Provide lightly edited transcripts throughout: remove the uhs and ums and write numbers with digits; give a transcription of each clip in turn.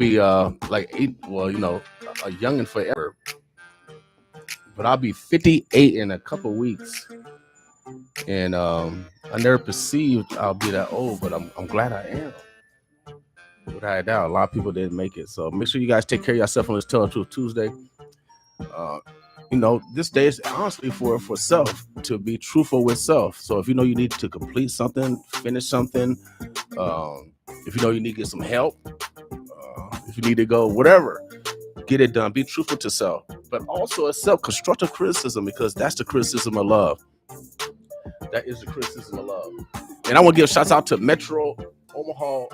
be like eight. Well, a youngin' forever, but I'll be 58 in a couple weeks, and I never perceived I'll be that old, but I'm glad I am. Without a doubt, a lot of people didn't make it. So make sure you guys take care of yourself on this Tell the Truth Tuesday. This day is honestly for self, to be truthful with self. So if you know you need to complete something, finish something, if you know you need to get some help, if you need to go whatever, get it done. Be truthful to self, but also accept constructive criticism, because that's the criticism of love. That is the criticism of love. And I want to give shouts out to Metro Omaha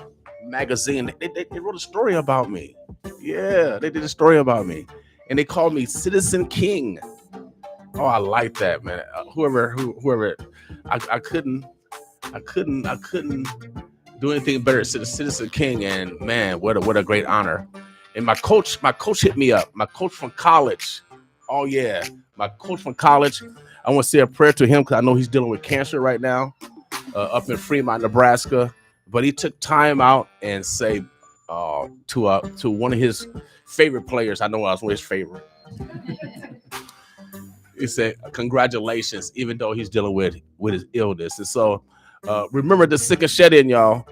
magazine. They wrote a story about me. Yeah, they did a story about me, and they called me Citizen King. Oh, I like that, man. Whoever, I couldn't do anything better. Citizen King, and man, what a great honor. And my coach hit me up. My coach from college. Oh yeah, my coach from college. I want to say a prayer to him, because I know he's dealing with cancer right now, up in Fremont, Nebraska. But he took time out and say to one of his favorite players. I know I was one of his favorite. He said, "Congratulations," even though he's dealing with his illness. And so remember the sick and shed in, y'all,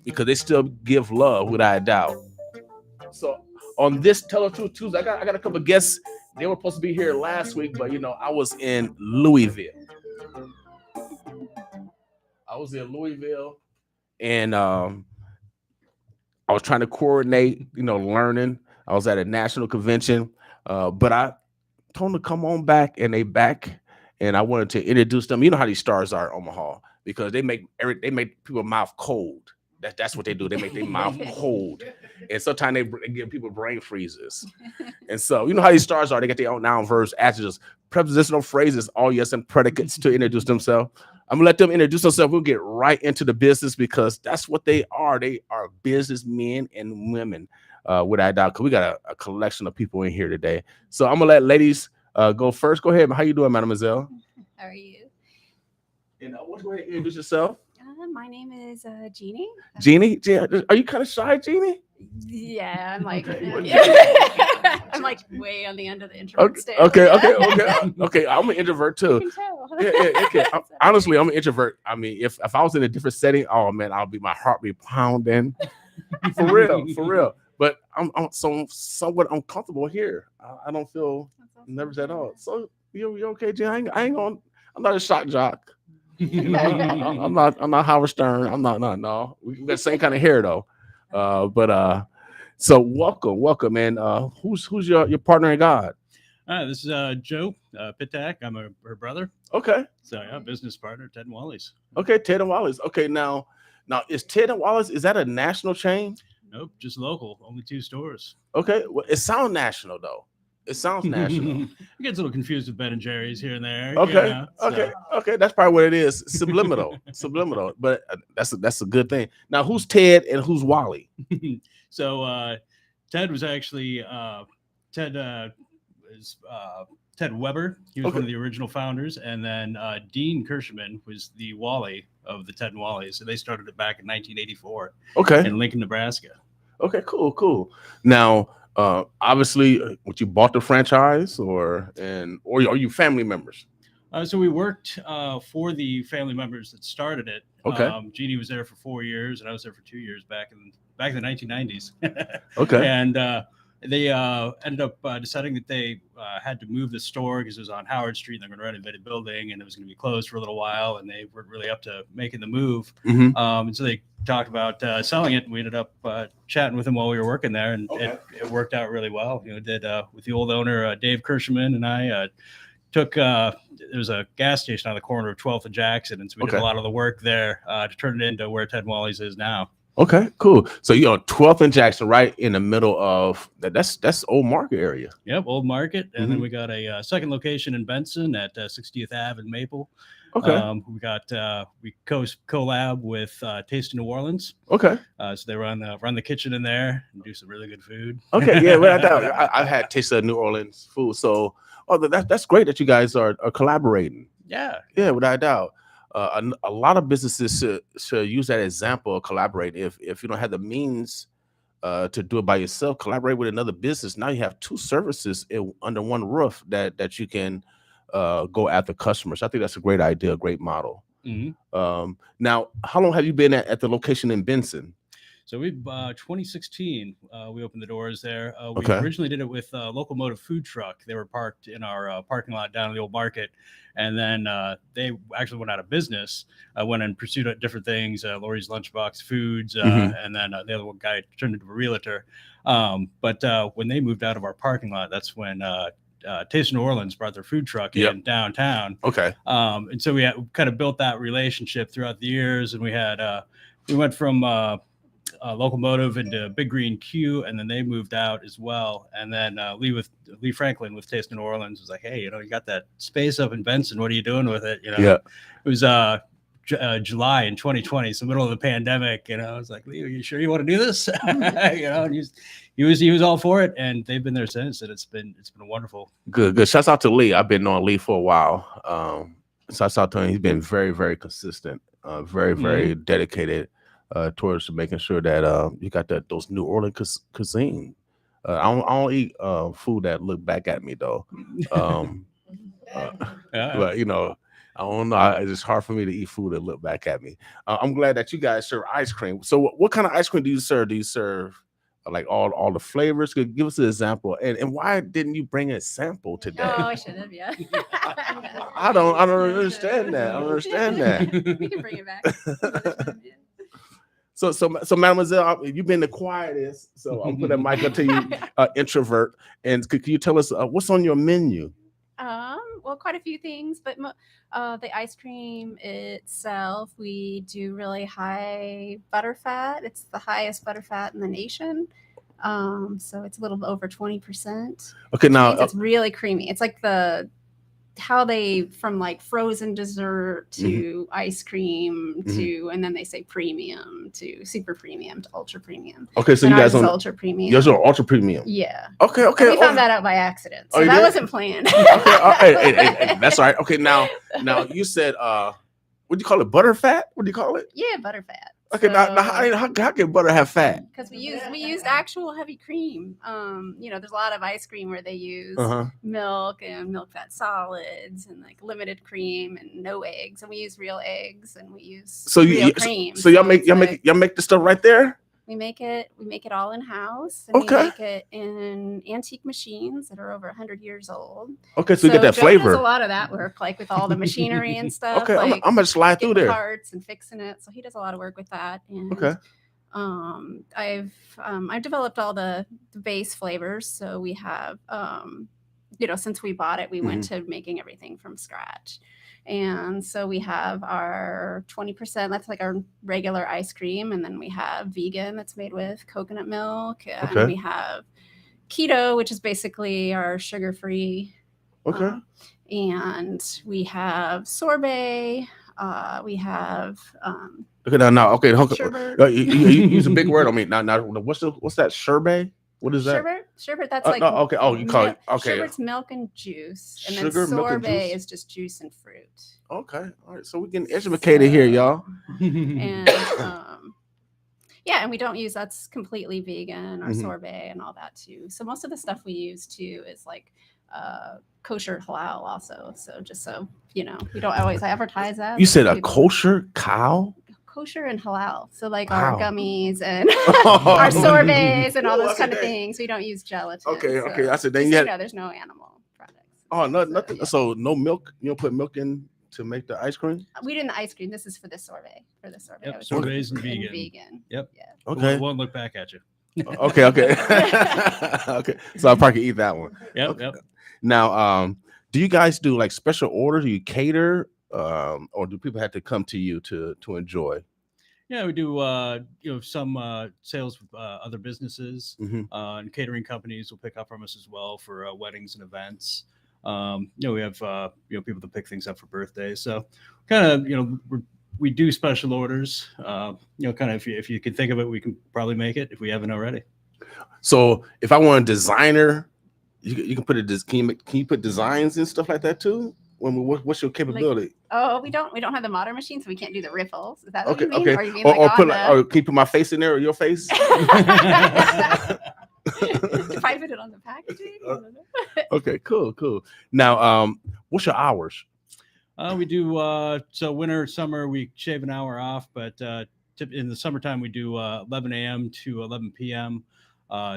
because they still give love without a doubt. So on this Tell the Truth Tuesday, I got a couple of guests. They were supposed to be here last week, but I was in Louisville. And I was trying to coordinate, learning. I was at a national convention, but I told them to come on back, and they back, and I wanted to introduce them. You know how these stars are in Omaha, because they make people mouth cold. That's what they do. They make their mouth cold, and sometimes they give people brain freezes. And so you know how these stars are. They get their own noun, verbs, adjectives, prepositional phrases, all yes, and predicates to introduce themselves. I'm gonna let them introduce themselves. We'll get right into the business, because that's what they are. They are businessmen and women, without doubt. Because we got a collection of people in here today. So I'm gonna let ladies go first. Go ahead. How you doing, mademoiselle? How are you? And go ahead and introduce yourself. My name is Jeannie. Jeannie, are you kind of shy, Jeannie? Yeah, I'm like, I'm like way on the end of the introvert scale. Okay. I'm an introvert too. I can tell. Okay. Honestly, I'm an introvert. I mean, if I was in a different setting, oh man, my heart be pounding. For real. But I'm somewhat uncomfortable here. I don't feel nervous at all. So you okay, Jeannie? I'm not a shock jock. I'm not Howard Stern. I'm not. No. We got the same kind of hair though. So welcome, man. Who's your partner in God? This is Joe Pitak. I'm her brother. Okay. So yeah, business partner, Ted and Wally's. Okay, Ted and Wally's. Okay, now is Ted and Wally's, is that a national chain? Nope, just local. Only 2 stores. Okay, well, it sounds national though. It sounds national. It gets a little confused with Ben and Jerry's here and there. Okay, okay. That's probably what it is. Subliminal. But that's a good thing. Now, who's Ted and who's Wally? So Ted was actually Ted Weber. He was one of the original founders, and then Dean Kirschman was the Wally of the Ted and Wally. So they started it back in 1984. Okay. In Lincoln, Nebraska. Okay, cool. Now, obviously, you bought the franchise, or are you family members? So we worked for the family members that started it. Okay. Jeannie was there for 4 years, and I was there for 2 years back in the 1990s. Okay. And they ended up deciding that they had to move the store because it was on Howard Street, and they're going to renovate a building, and it was going to be closed for a little while, and they weren't really up to making the move. Mm-hmm. And so they talked about selling it, and we ended up chatting with them while we were working there, and it worked out really well. Did with the old owner, Dave Kirschman, and I took there was a gas station on the corner of 12th and Jackson, and so we did a lot of the work there to turn it into where Ted and Wally's is now. Okay, cool. So you're on 12th and Jackson, right in the middle of that's Old Market area. Yep, Old Market, and then we got a second location in Benson at 60th Ave in Maple. Okay. We collab with Taste of New Orleans. Okay. So they run the kitchen in there and do some really good food. Okay, yeah, without doubt. I've had Taste of New Orleans food, so that's great that you guys are collaborating. Yeah, without doubt. A lot of businesses should use that example of collaborating. If you don't have the means to do it by yourself, collaborate with another business. Now you have two services under one roof that you can go after customers. I think that's a great idea, a great model. Now, how long have you been at the location in Benson? So we 2016 we opened the doors there. We Okay. originally did it with Locomotive Food Truck. They were parked in our parking lot down in the old market, and then they actually went out of business. I went and pursued different things, Lori's Lunchbox Foods, and then the other one guy turned into a realtor. But when they moved out of our parking lot, that's when Taste of New Orleans brought their food truck in downtown. Okay. And so we kind of built that relationship throughout the years, and we went from Locomotive into Big Green Q, and then they moved out as well. And then Lee Franklin with Taste of New Orleans was like, "Hey, you got that space up in Benson. What are you doing with it?" It was July in 2020, so middle of the pandemic. I was like, "Lee, are you sure you want to do this?" And he was all for it, and they've been there since, and it's been wonderful. Good. Shouts out to Lee. I've been knowing Lee for a while. Shouts out to him. He's been very, very consistent, very, very dedicated towards making sure that you got those New Orleans cuisine. I don't eat food that look back at me though. But I don't know. It's just hard for me to eat food that look back at me. I'm glad that you guys serve ice cream. So what kind of ice cream do you serve? Do you serve like all the flavors? Could give us an example. And why didn't you bring a sample today? Oh, I should have. Yeah. I don't understand that. I don't understand that. We can bring it back. So Mademoiselle, you've been the quietest, so I'm putting that mic up to you, introvert. And could you tell us what's on your menu? Well, quite a few things, but the ice cream itself, we do really high butter fat. It's the highest butter fat in the nation. So it's a little over 20%. Okay, now it's really creamy. It's like how they from like frozen dessert to ice cream to, and then they say premium to super premium to ultra premium. Okay, so you guys are ultra premium. Yours are ultra premium. Yeah. Okay. We found that out by accident, so that wasn't planned. Okay, that's all right. Okay, now you said what do you call it? Butter fat? What do you call it? Yeah, butter fat. Okay, now how can butter have fat? Because we used actual heavy cream. There's a lot of ice cream where they use milk and milk fat solids and like limited cream and no eggs, and we use real eggs and we use real cream. So y'all make the stuff right there? We make it all in house, and we make it in antique machines that are over 100 years old. Okay, so you get that flavor. Does a lot of that work, like with all the machinery and stuff. Okay, I'm gonna slide through there. Parts and fixing it, so he does a lot of work with that. And, okay. I've developed all the base flavors, so we have since we bought it, we went to making everything from scratch. And so we have our 20%, that's like our regular ice cream. And then we have vegan that's made with coconut milk. And we have keto, which is basically our sugar-free. Okay. And we have sorbet. We have okay, now okay, sherbet. You use a big word on me. Now what's that sherbet? What is that? Sherbet. That's like okay. Oh, you call it okay. Sherbet's milk and juice, and Sugar, then milk, and sorbet juice? is just juice and fruit. Okay, all right. So we're getting educated here, y'all. And and we don't use that's completely vegan or sorbet and all that too. So most of the stuff we use too is like kosher halal also. So just so we don't always advertise that. You said a kosher cow? Kosher and halal, so like our gummies and our sorbets and all those kind of things. We don't use gelatin. Okay. I said then there's no animal products. Oh, no, nothing. So no milk. You don't put milk in to make the ice cream. We did the ice cream. This is for the sorbet. Yep, sorbets and vegan. Yep. Yeah. Okay. Won't look back at you. Okay. Okay. So I probably eat that one. Yep. Okay. Yep. Now, do you guys do like special orders? Do you cater? Or do people have to come to you to enjoy? Yeah, we do. Some sales with other businesses and catering companies will pick up from us as well for weddings and events. We have people that pick things up for birthdays. So kind of we do special orders. Kind of if you can think of it, we can probably make it if we haven't already. So if I want a designer, you can put can you put designs and stuff like that too? What's your capability? Oh, we don't have the modern machine, so we can't do the riffles. Is that what Okay, you mean? okay. Or you mean Or like put on like, the or keep my face in there or your face. if I put it on the packaging? I don't know. Okay, cool. Now, what's your hours? We do so winter, summer, we shave an hour off, but in the summertime we do 11 a.m. to 11 p.m.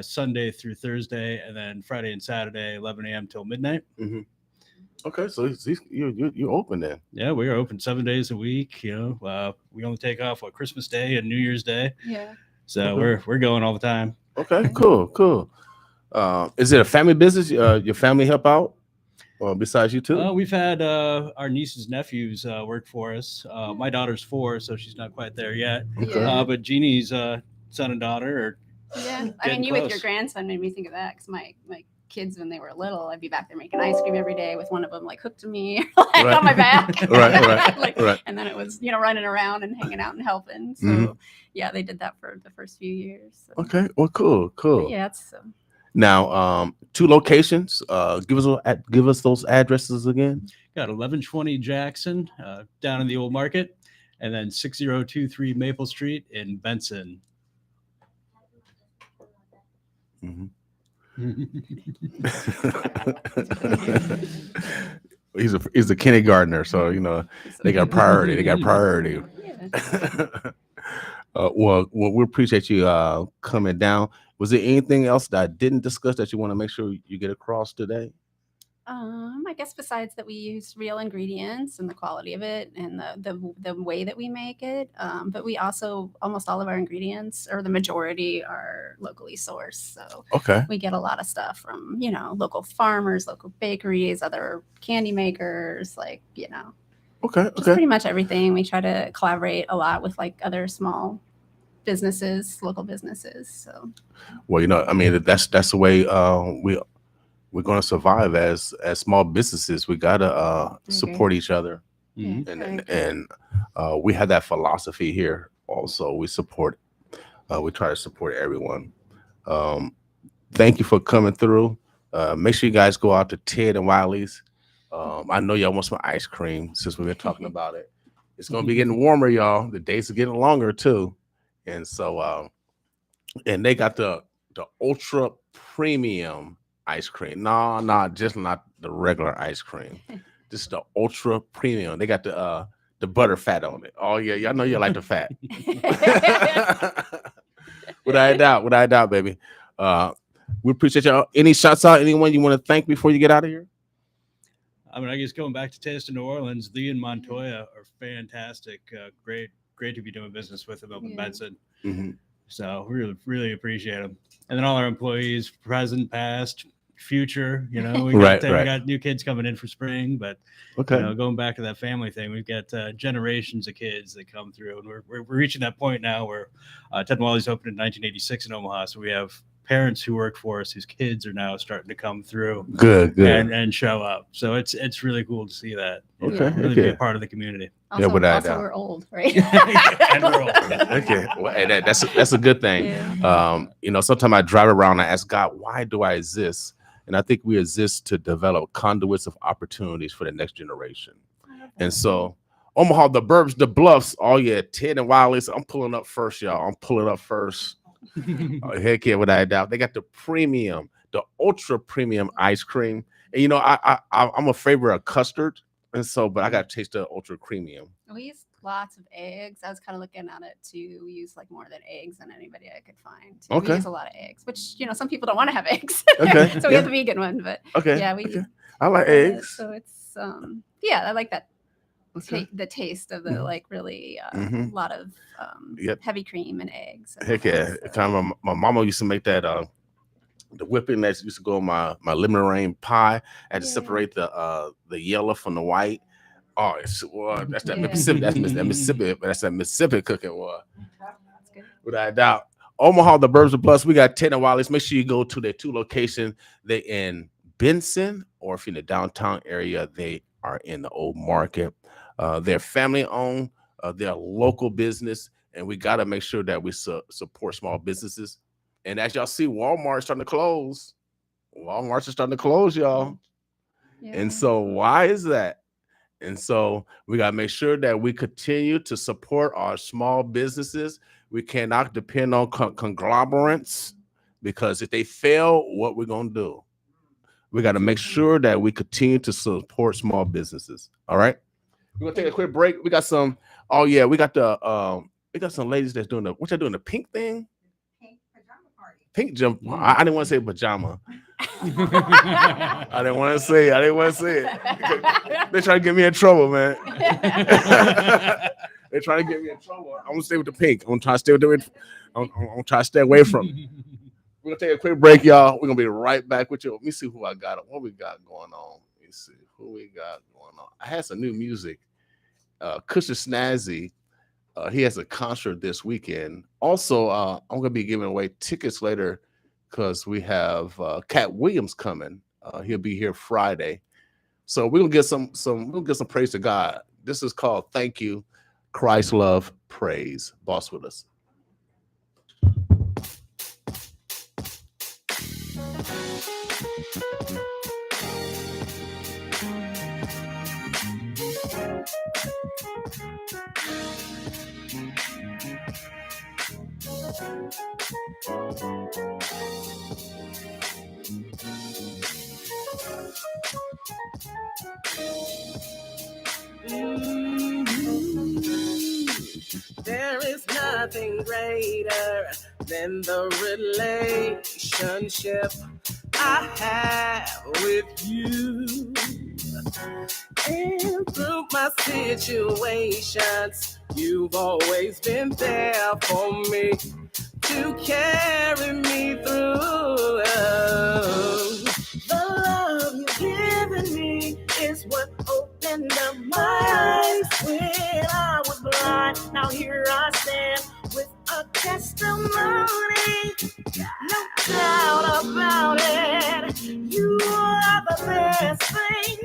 Sunday through Thursday, and then Friday and Saturday 11 a.m. till midnight. Mm-hmm. Okay, so you're open then. Yeah, we are open 7 days a week. We only take off Christmas Day and New Year's Day, Yeah. so Okay. we're going all the time. Okay, cool. Is it a family business? Your family help out, or besides you too? We've had our nieces, nephews work for us. My daughter's 4, so she's not quite there yet. Okay. Yeah. But Jeannie's son and daughter are Yeah. I mean, getting you with your close. grandson made me think of that because my kids, when they were little, I'd be back there making ice cream every day with one of them like hooked to me like Right. on my back. Right. Like, Right. and then it was, running around and hanging out and helping. So Mhm. yeah, they did that for the first few years. So. Okay. Well, cool. But yeah, it's Now, 2 locations. Give us those addresses again. got 1120 Jackson down in the old market, and then 6023 Maple Street in Benson. Mhm. he's a kindergartner, so they got priority. Yeah. Well, we appreciate you coming down. Was there anything else that I didn't discuss that you want to make sure you get across today? I guess besides that we use real ingredients and the quality of it and the way that we make it, but we also almost all of our ingredients or the majority are locally sourced. So Okay. we get a lot of stuff from local farmers, local bakeries, other candy makers, Okay. just pretty much everything. We try to collaborate a lot with like other small businesses, local businesses. So Well, I mean, that's the way we're going to survive as small businesses. We got to support each other. Mhm. very And we have that philosophy here also. We try to support everyone. Thank you for coming through. Make sure you guys go out to Ted and Wiley's. I know y'all want some ice cream since we've been talking about it. It's going to be getting warmer, y'all. The days are getting longer too. And so, and they got the ultra premium ice cream. No, just not the regular ice cream. Just the ultra premium. They got the butter fat on it. Oh yeah, y'all know you like the fat. Without a doubt, baby. We appreciate y'all. Any shots out? Anyone you want to thank before you get out of here? I mean, I guess going back to Taste of New Orleans, Lee and Montoya are fantastic. Great to be doing business with them up in Yeah. Benson. Mm-hmm. So we really appreciate them. And then all our employees, present, past, future. We Right. got new kids coming in for spring, but Okay. going back to that family thing, we've got generations of kids that come through, and we're reaching that point now where Ted and Wally's opened in 1986 in Omaha, so we have parents who work for us whose kids are now starting to come through Good. and show up. So it's really cool to see that. Okay, Really be a part of the community. Also, without a doubt. we're old, right? And we're old. Okay. Well, hey, that's a good thing. Yeah. Sometimes I drive around and I ask God, why do I exist? And I think we exist to develop conduits of opportunities for the next generation. And so Omaha, the Burbs, the Bluffs, oh yeah, Ted and Wiley's. I'm pulling up first, y'all. I'm pulling up first. Heck yeah, without a doubt. They got the premium, the ultra premium ice cream. And I'm a favorite of custard. And so, but I got to taste the ultra premium. We use lots of eggs. I was kind of looking at it too. We use like more than eggs than anybody I could find. Okay. We use a lot of eggs, which some people don't want to have eggs. Okay, So we yeah. have the vegan one, but Okay. yeah, okay. I like eggs. So it's I like that. Okay. The taste of the Mhm. like really Mhm. lot of Yep. heavy cream and eggs. Heck yeah. Kind of my mama used to make that the whipping that used to go on my lemon meringue pie. I had to Yeah. separate the yellow from the white. Oh, that's that Yeah. Mississippi. That's Mississippi. But that's that Mississippi cooking. That's good. Without a doubt. Omaha, the Burbs of Plus. We got Ted and Wiley's. Make sure you go to their 2 locations. They in Benson, or if you're in the downtown area, they are in the old market. They're family owned. They're a local business, and we got to make sure that we support small businesses. And as y'all see, Walmart's starting to close. Walmart's starting to close, y'all. Yeah. And so why is that? And so we got to make sure that we continue to support our small businesses. We cannot depend on conglomerates, because if they fail, what we're going to do? We got to make sure that we continue to support small businesses. All right. We're going to take a quick break. We got some, oh yeah, we got some ladies that's doing what y'all doing, the pink thing? Pink pajama party. Pink jump. I didn't want to say pajama. I didn't want to say it. They trying to get me in trouble, man. They're trying to get me in trouble. I'm gonna stay with the pink. I'm trying to stay with it. I'm trying to stay away from it. We're gonna take a quick break, y'all. We're gonna be right back with you. Let me see who I got. What we got going on. Let me see who we got going on. I had some new music. Kusha Snazzy. He has a concert this weekend. Also, I'm gonna be giving away tickets later because we have Cat Williams coming. He'll be here Friday. So we're gonna get we'll get some praise to God. This is called Thank You, Christ Love, Praise. Boss with us. There is nothing greater than the relationship I have with you. And through my situations, you've always been there for me to carry me through. The love you've given me is what opened up my eyes when I was blind. Now here I stand with a testimony, no doubt about it. You are the best thing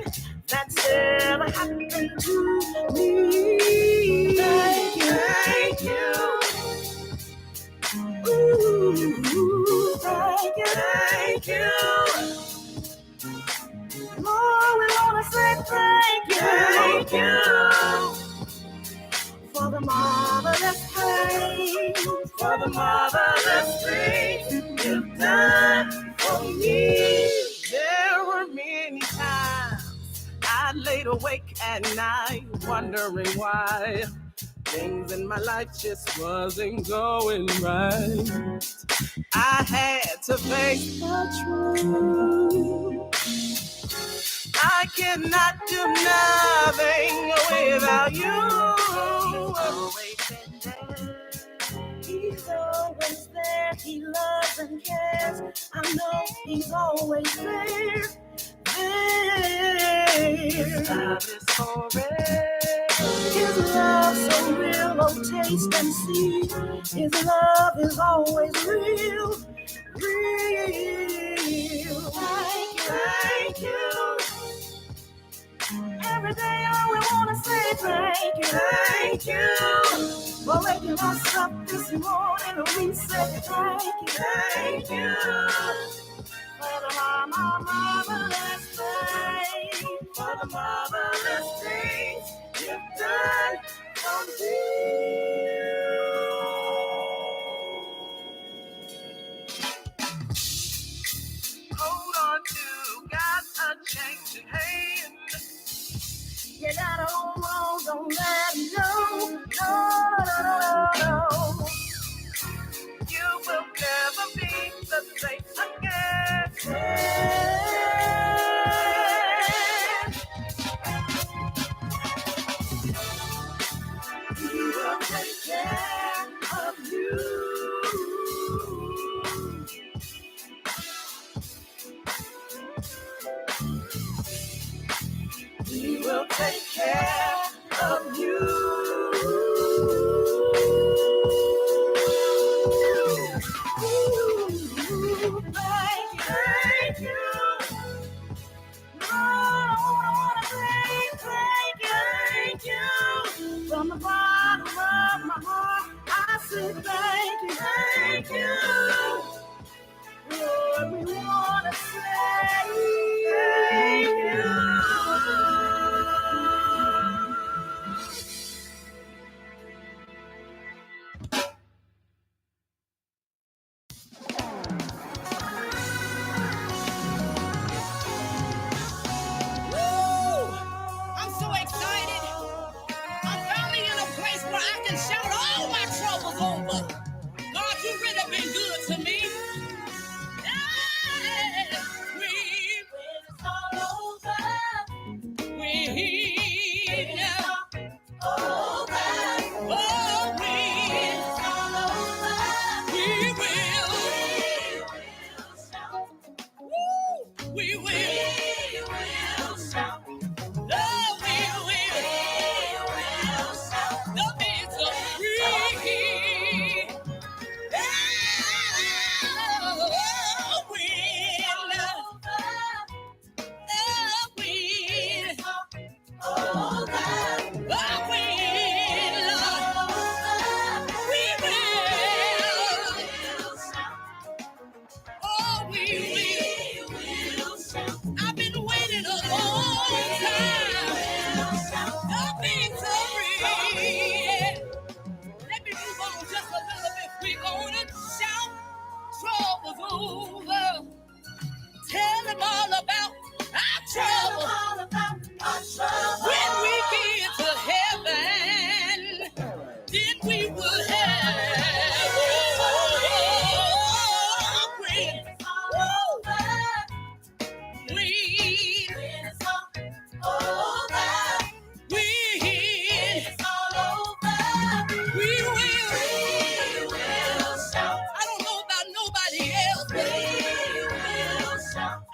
that's ever happened to me. Thank you, thank you. Ooh, thank you, thank you. Lord, we wanna say thank you for the marvelous things, for the marvelous things you've done for me. There were many times I laid awake at night wondering why things in my life just wasn't going right. I had to face the truth. I cannot do nothing without you. Always been there. He's always there. He loves and cares. I know he's always there. His love is forever. His love so real. Oh, taste and see. His love is always real. Real. Thank you. Every day I will want to say thank you for waking us up this morning. We say thank you for the marvelous things, for the marvelous things you've done for me. Hold on to God's unchanging hand. You gotta hold on, don't let him go. No. You will never be the same again. He will take care of you. He will take care of you. Ooh, thank you. Oh, I wanna say thank you. From the bottom of my heart, I say thank you. Lord, we wanna say thank you. over. Tell him all about our trouble. When we get to heaven, then we will have when we will shout. I don't know about nobody else, but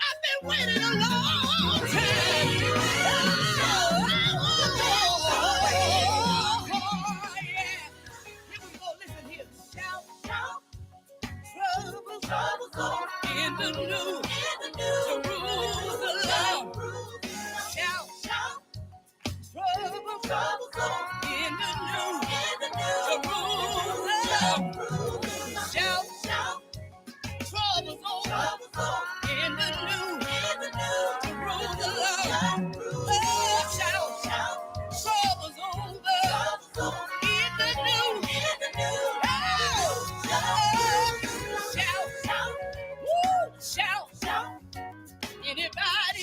I've been waiting a long time. Yeah. Here we go. Listen here. Shout, shout. Trouble in the new Jerusalem. Shout, shout. Trouble in the new Jerusalem. Shout, shout. Trouble's over in the new Jerusalem. Oh, shout, shout. Trouble's over in the new. Shout, shout. Woo, shout, shout. Anybody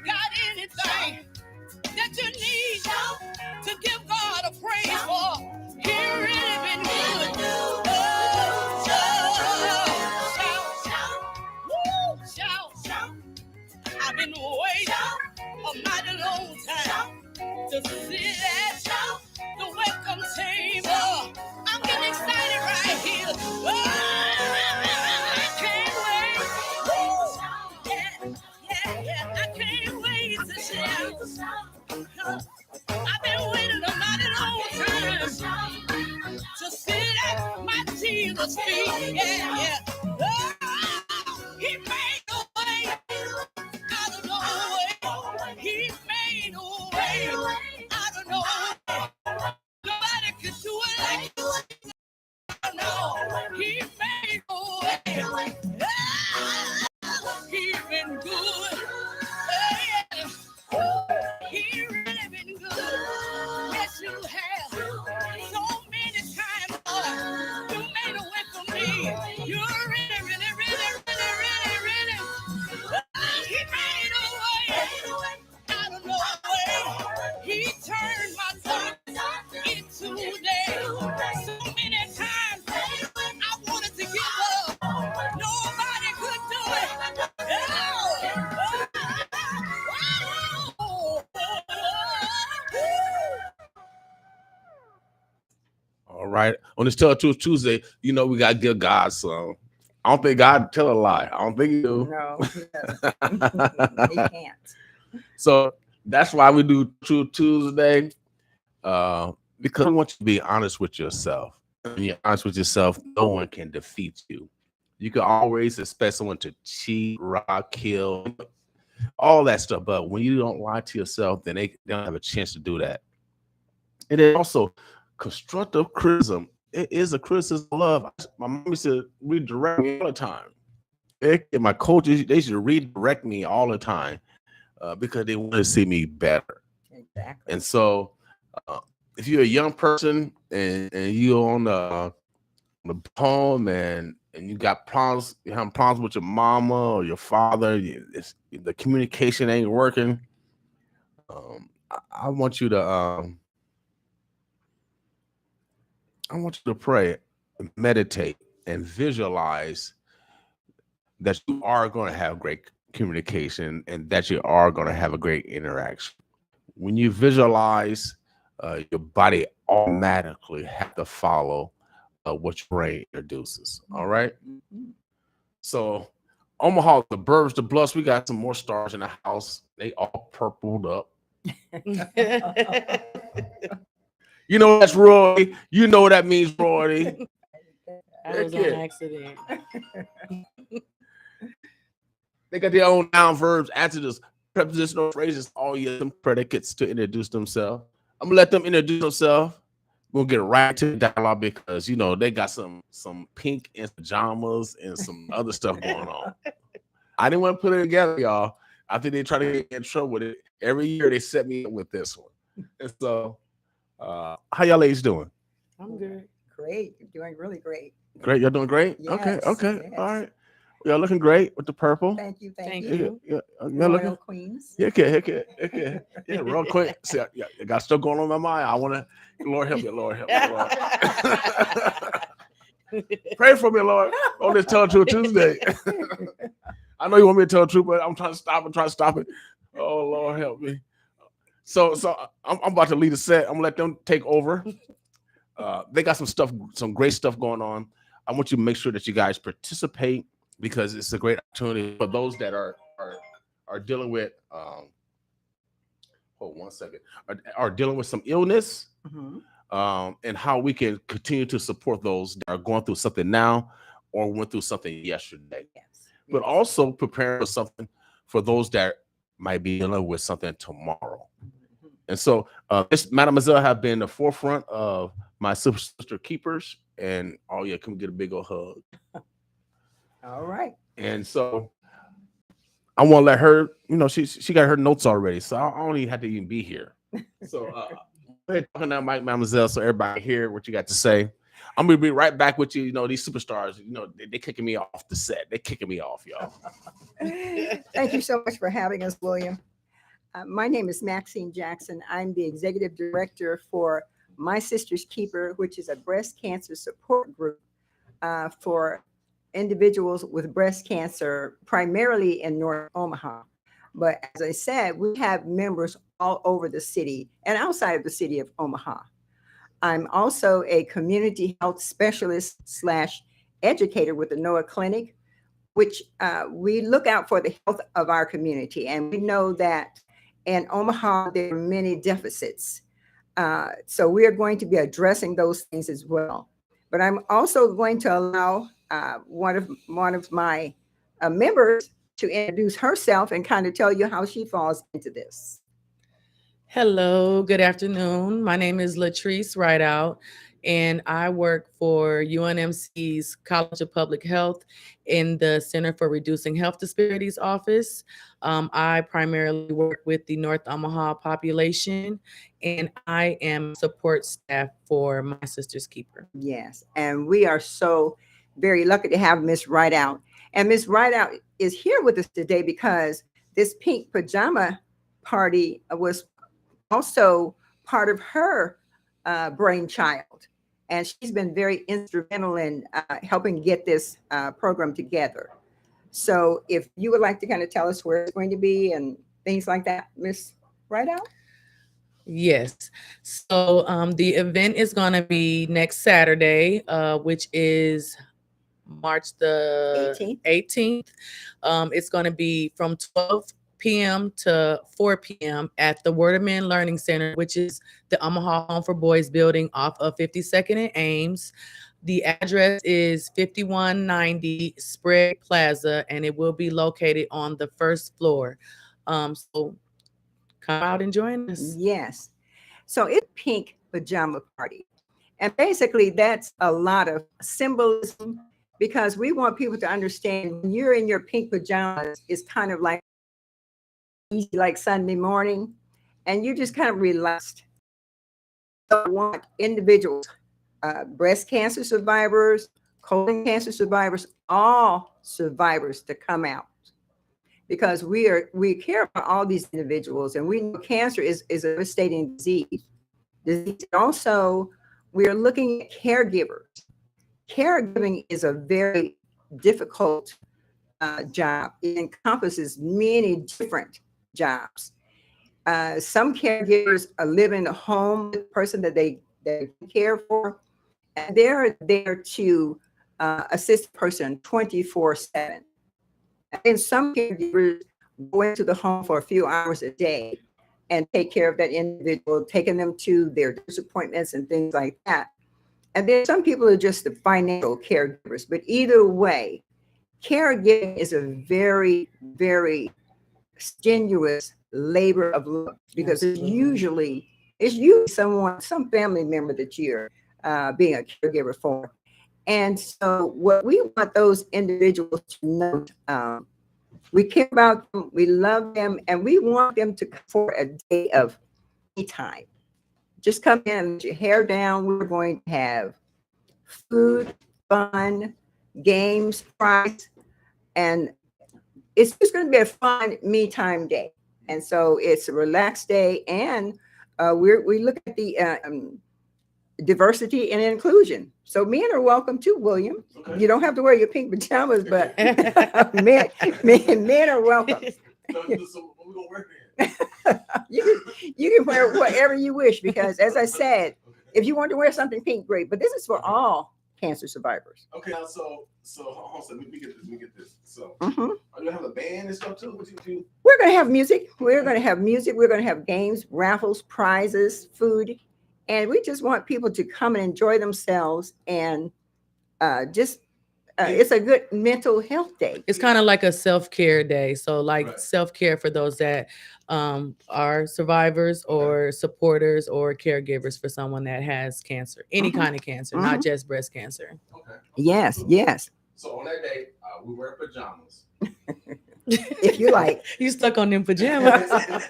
got anything that you need to give God a praise for? He really been good. Oh, shout, shout. I've been waiting a mighty long time to sit at the welcome table. I'm getting excited right here. Oh, I can't wait. Yeah, I can't wait to shout. I've been waiting a mighty long time to sit at my Jesus' feet. Yeah. Oh, he made a way out of no way. He made a way out of no way. Nobody could do it like you. No, he made a way. He been good. He really been good. Yes, you have. So many times, Lord, you made a way for me. You really, really, really, really, really, really. He made a way out of no way. He turned my darkness into day. So many times I wanted to give up. Nobody could do it. All right. On this Tell the Truth Tuesday, you know we got to give God some. I don't think God tell a lie. I don't think he do. No, he doesn't. He can't. So that's why we do Truth Tuesday, because I want you to be honest with yourself. When you're honest with yourself, no one can defeat you. You can always expect someone to cheat, rob, kill, all that stuff. But when you don't lie to yourself, then they don't have a chance to do that. And then also, constructive criticism. It is a criticism of love. My mom used to redirect me all the time. My coaches, they should redirect me all the time because they want to see me better. Exactly. And so if you're a young person and you're on the home and you got problems, you have problems with your mama or your father, the communication ain't working, I want you to pray, meditate, and visualize that you are going to have great communication and that you are going to have a great interaction. When you visualize, your body automatically have to follow what your brain introduces. All right. So Omaha, the birds, the bluffs, we got some more stars in the house. They all purpled up. You know that's Roy. You know what that means, Roy. That was an accident. They got their own noun, verbs, adjectives, prepositional phrases, all your predicates to introduce themselves. I'm gonna let them introduce themselves. We'll get right to the dialogue because you know they got some pink and pajamas and some other stuff going on. I didn't want to put it together, y'all. I think they try to get in trouble with it. Every year they set me up with this one. And so how y'all ladies doing? I'm good. great. You're doing really great. Great. Y'all doing great? Okay. Yes, Okay. yes. All right. Y'all looking great with the purple. Thank you. Thank Thank you. Yeah. Y'all Royal looking. Queens. Yeah, okay. Yeah, real quick. See, I got stuff going on in my mind. I want to, Lord help me, Lord help me, Lord. Pray for me, Lord, on this Tell the Truth Tuesday. I know you want me to tell the truth, but I'm trying to stop it. Oh, Lord help me. So I'm about to lead a set. I'm gonna let them take over. They got some great stuff going on. I want you to make sure that you guys participate because it's a great opportunity for those that are dealing with hold 1 second, are dealing with some illness, Mhm. and how we can continue to support those that are going through something now or went through something yesterday, Yes. but also prepare for something for those that might be dealing with something tomorrow. Mhm. And so this Mademoiselle have been the forefront of my sister keepers, and oh yeah, come get a big old hug. All right. And so I want to let her, she got her notes already, so I don't even have to even be here. So go ahead, talking now, Mike, Mademoiselle, so everybody hear what you got to say. I'm gonna be right back with you. You know, these superstars, they kicking me off the set. They kicking me off, y'all. Thank you so much for having us, William. My name is Maxine Jackson. I'm the executive director for My Sister's Keeper, which is a breast cancer support group for individuals with breast cancer, primarily in North Omaha. But as I said, we have members all over the city and outside of the city of Omaha. I'm also a community health specialist / educator with the NOAA Clinic, which we look out for the health of our community. And we know that in Omaha, there are many deficits. So we are going to be addressing those things as well. But I'm also going to allow one of my members to introduce herself and kind of tell you how she falls into this. Hello, good afternoon. My name is Latrice Rideout, and I work for UNMC's College of Public Health in the Center for Reducing Health Disparities office. I primarily work with the North Omaha population, and I am support staff for My Sister's Keeper. Yes, and we are so very lucky to have Miss Rideout. And Miss Rideout is here with us today because this pink pajama party was also part of her brainchild. And she's been very instrumental in helping get this program together. So if you would like to kind of tell us where it's going to be and things like that, Miss Rideout? Yes. So the event is going to be next Saturday, which is March the 18th. It's going to be from 12 p.m. to 4 p.m. at the Word of Men Learning Center, which is the Omaha Home for Boys building off of 52nd and Ames. The address is 5190 Sprague Plaza, and it will be located on the first floor. So come out and join us. Yes. So it's pink pajama party. And basically that's a lot of symbolism because we want people to understand when you're in your pink pajamas, it's kind of like easy, like Sunday morning, and you just kind of relaxed. So I want individuals, breast cancer survivors, colon cancer survivors, all survivors to come out. Because we care about all these individuals, and we know cancer is a devastating disease. Also, we are looking at caregivers. Caregiving is a very difficult job. It encompasses many different jobs. Some caregivers live in a home with the person that they care for, and they're there to assist the person 24/7. And some caregivers go into the home for a few hours a day and take care of that individual, taking them to their appointments and things like that. And then some people are just the financial caregivers. But either way, caregiving is a very, very strenuous labor of love because it's usually some family member that you're being a caregiver for. And so what we want those individuals to know, we care about them, we love them, and we want them to come for a day of me time. Just come in and let your hair down. We're going to have food, fun, games, prize, and it's just going to be a fun me time day. And so it's a relaxed day, and we look at the diversity and inclusion. So men are welcome too, William. Okay. You don't have to wear your pink pajamas, but men are welcome. So what we gonna wear then? You can wear whatever you wish, because as I said, if you want to wear something pink, great. But this is for all cancer survivors. Okay, now so hold on, so let me get this. So Mhm. are you gonna have a band and stuff too? What you We're going to have music. We're going to have music. We're going to have games, raffles, prizes, food. And we just want people to come and enjoy themselves, and it's a good mental health day. It's kind of like a self-care day. So like Right. self-care for those that are survivors or supporters or caregivers for someone that has cancer, any Mhm. kind of cancer, not just breast cancer. Okay. Yes, yes. So on that day, we wear pajamas. If you like. You stuck on them pajamas. At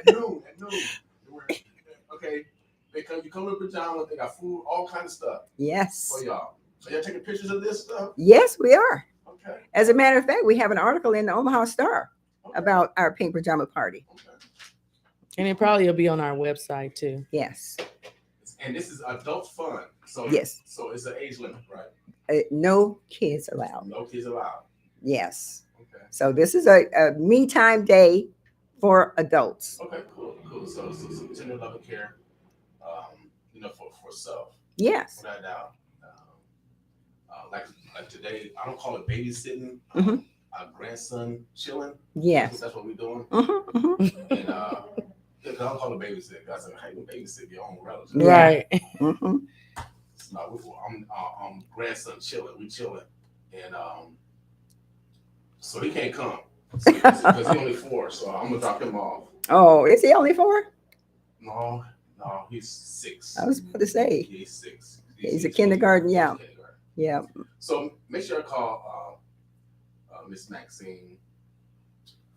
noon. Okay. You come in pajamas, they got food, all kind of stuff Yes. for y'all. So y'all taking pictures of this stuff? Yes, we are. Okay. As a matter of fact, we have an article in the Omaha Star Okay. about our pink pajama party. Okay. And it probably will be on our website too. Yes. And this is adult fun. So Yes. So it's an age limit, right? No kids allowed. No kids allowed. Yes. Okay. So this is a me time day for adults. Okay. Cool. So tender love and care. For self. Yes. Without a doubt. Like today, I don't call it babysitting. Mhm. Our grandson chilling. Yes. That's what we're doing. Mhm, mhm. And I don't call it babysitting. I said, how you babysit your own relative? Yeah. Right. Mhm. I'm grandson chilling. We chilling, and so he can't come because he's only 4. So I'm gonna drop him off. Oh, is he only 4? No, he's 6. I was about to say. He's 6. He's a kindergarten, yeah. Kindergarten. Yeah. So make sure I call Miss Maxine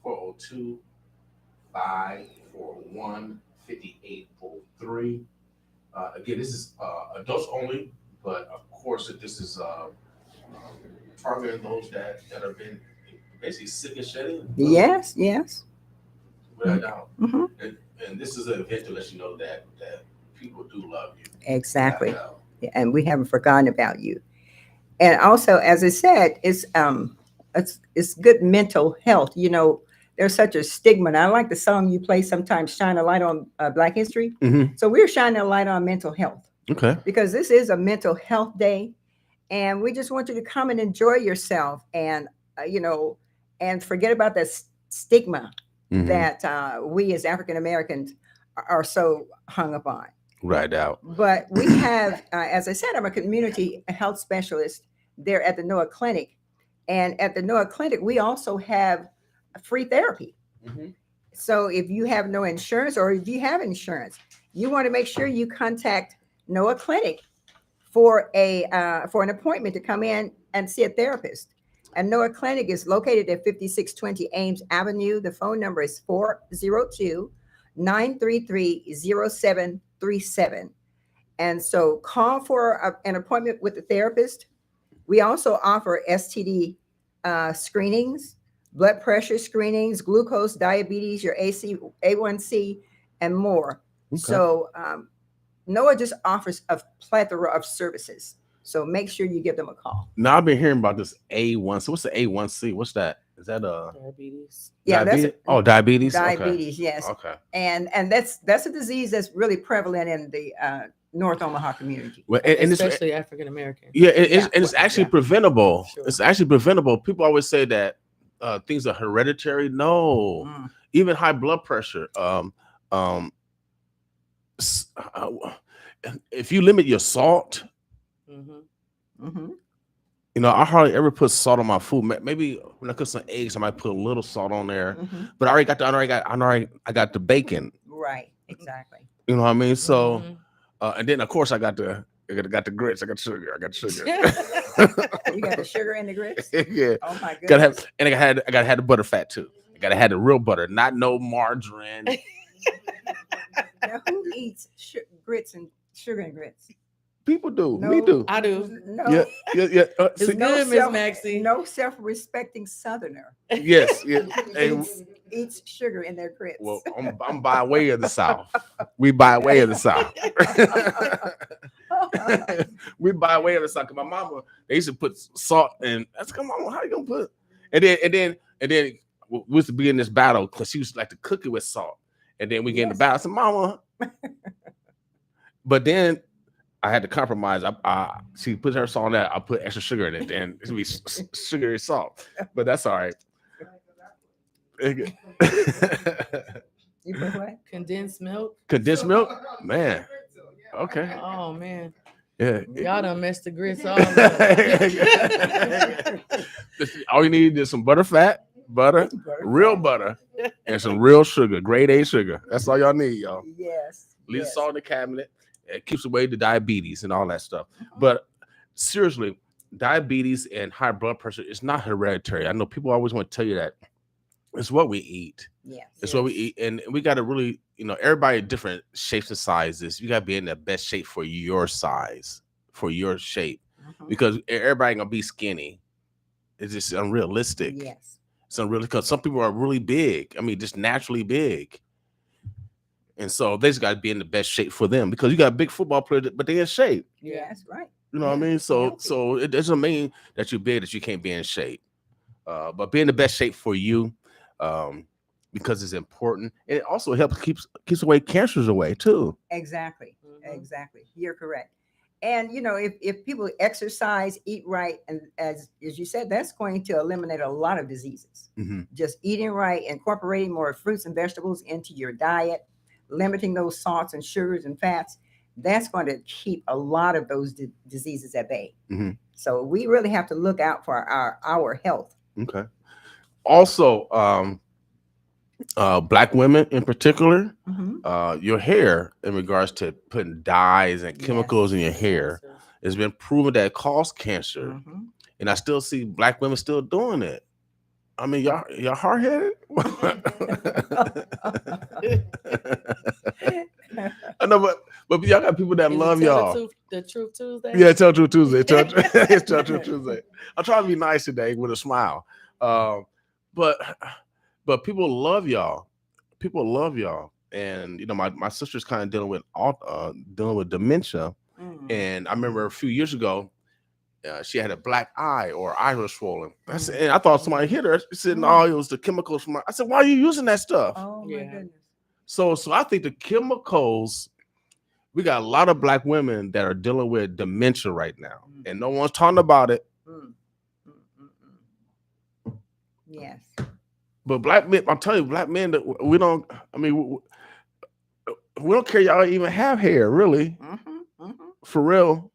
402-541-5803. Again, this is adults only, but of course, this is targeting those that have been basically sick and shedding. Yes. Yes. Without a doubt. Mhm. And this is an event to let you know that people do love you. Exactly. Without a doubt. And we haven't forgotten about you. And also, as I said, it's good mental health. You know, there's such a stigma. And I like the song you play sometimes, Shine a Light on Black History. Mhm. So we're shining a light on mental health, Okay. because this is a mental health day. And we just want you to come and enjoy yourself, and, and forget about that stigma Mhm. that we as African Americans are so hung up on. Right out. But we have, as I said, I'm a community health specialist there at the NOAA Clinic. And at the NOAA Clinic, we also have free therapy. Mhm. So if you have no insurance, or if you have insurance, you want to make sure you contact NOAA Clinic for an appointment to come in and see a therapist. And NOAA Clinic is located at 5620 Ames Avenue. The phone number is 402-933-0737. And so call for an appointment with the therapist. We also offer STD screenings, blood pressure screenings, glucose, diabetes, your A1C, and more. Okay. So NOAA just offers a plethora of services. So make sure you give them a call. Now I've been hearing about this A1. So what's the A1C? What's that? Is that Diabetes. Yeah, diabetes? that's Diabetes. diabetes. Yes. Okay. And that's a disease that's really prevalent in the North Omaha community. Well, and it's, Especially African American. yeah, and Yeah. it's actually Yeah. preventable. Sure. It's actually preventable. People always say that things are hereditary. No, Mm. even high blood pressure. If you limit your salt, Mhm. Mhm. I hardly ever put salt on my food. Maybe when I cook some eggs, I might put a little salt on there. Mhm. But I got the bacon. Right. Exactly. You know what I mean? So, Mhm. and then of course I got the grits. I got sugar. You got the sugar in the grits. Yeah. Oh my goodness. Gotta have, and I gotta have the butter fat too. I gotta have the real butter, not no margarine, Now, who eats grits and sugar and grits? People do. No. Me do. I do. No. Yeah, yeah, yeah. It's See, good, Miss Maxie. No self-respecting Southerner yes, yeah. And, eats sugar in their grits. well, I'm by way of the South. We by way of the South. We by way of the South. 'Cause my mama, they used to put salt in. I said, "Come on, how you gonna put?" And then we used to be in this battle because she used to like to cook it with salt. And then we get in the Yes. battle. I said, "Mama," but then I had to compromise. She put her salt in that. I put extra sugar in it, and it's gonna be sugary salt. But that's all right. You put what? Condensed milk. Condensed milk, man. Okay, Oh man, yeah. y'all done messed the grits all up. All you need is some butter, real butter, and some real sugar, grade A sugar. That's all y'all need, y'all. Yes. Leave the yes. salt in the cabinet. It keeps away the diabetes and all that stuff. But seriously, diabetes and high blood pressure is not hereditary. I know people always want to tell you that. It's what we eat. Yes. It's what we eat. And we got to really, everybody different shapes and sizes. You got to be in the best shape for your size, for your shape. Mhm. Because everybody ain't going to be skinny. It's just unrealistic. Yes. It's unrealistic because some people are really big. I mean, just naturally big. And so they just got to be in the best shape for them because you got big football players, but they're in shape. Yeah, that's right. You know what I mean? So it doesn't mean that you're big that you can't be in shape. But be in the best shape for you, because it's important. And it also helps keeps away cancers away too. Exactly. Mhm. Exactly. You're correct. And if people exercise, eat right, and as you said, that's going to eliminate a lot of diseases. Mhm. Just eating right, incorporating more fruits and vegetables into your diet, limiting those salts and sugars and fats, that's going to keep a lot of those diseases at bay. Mhm. So we really have to look out for our health. Okay. Also, Black women in particular, your hair in regards to putting dyes and chemicals in your hair, it's been proven that it causes cancer. Mhm. And I still see Black women still doing it. I mean, y'all hard headed. I know, but y'all got people that Is it love Tell y'all. The Truth Tuesday. Yeah, Tell Truth Tuesday. It's Tell Truth Tuesday. I'm trying to be nice today with a smile. But people love y'all. People love y'all. And my sister's kind of dealing with dementia. Mm. And I remember a few years ago, she had a black eye or eye was swollen. And I thought somebody hit her. She said, "No, it was the chemicals from." I said, "Why are you using that stuff?" Oh my Yeah. goodness. So I think the chemicals. We got a lot of Black women that are dealing with dementia right now, and no one's talking about it. Mm. Mm, mm, mm. Yes. But Black men, I'm telling you, Black men that we don't. I mean, we don't care. Y'all even have hair, really, for real.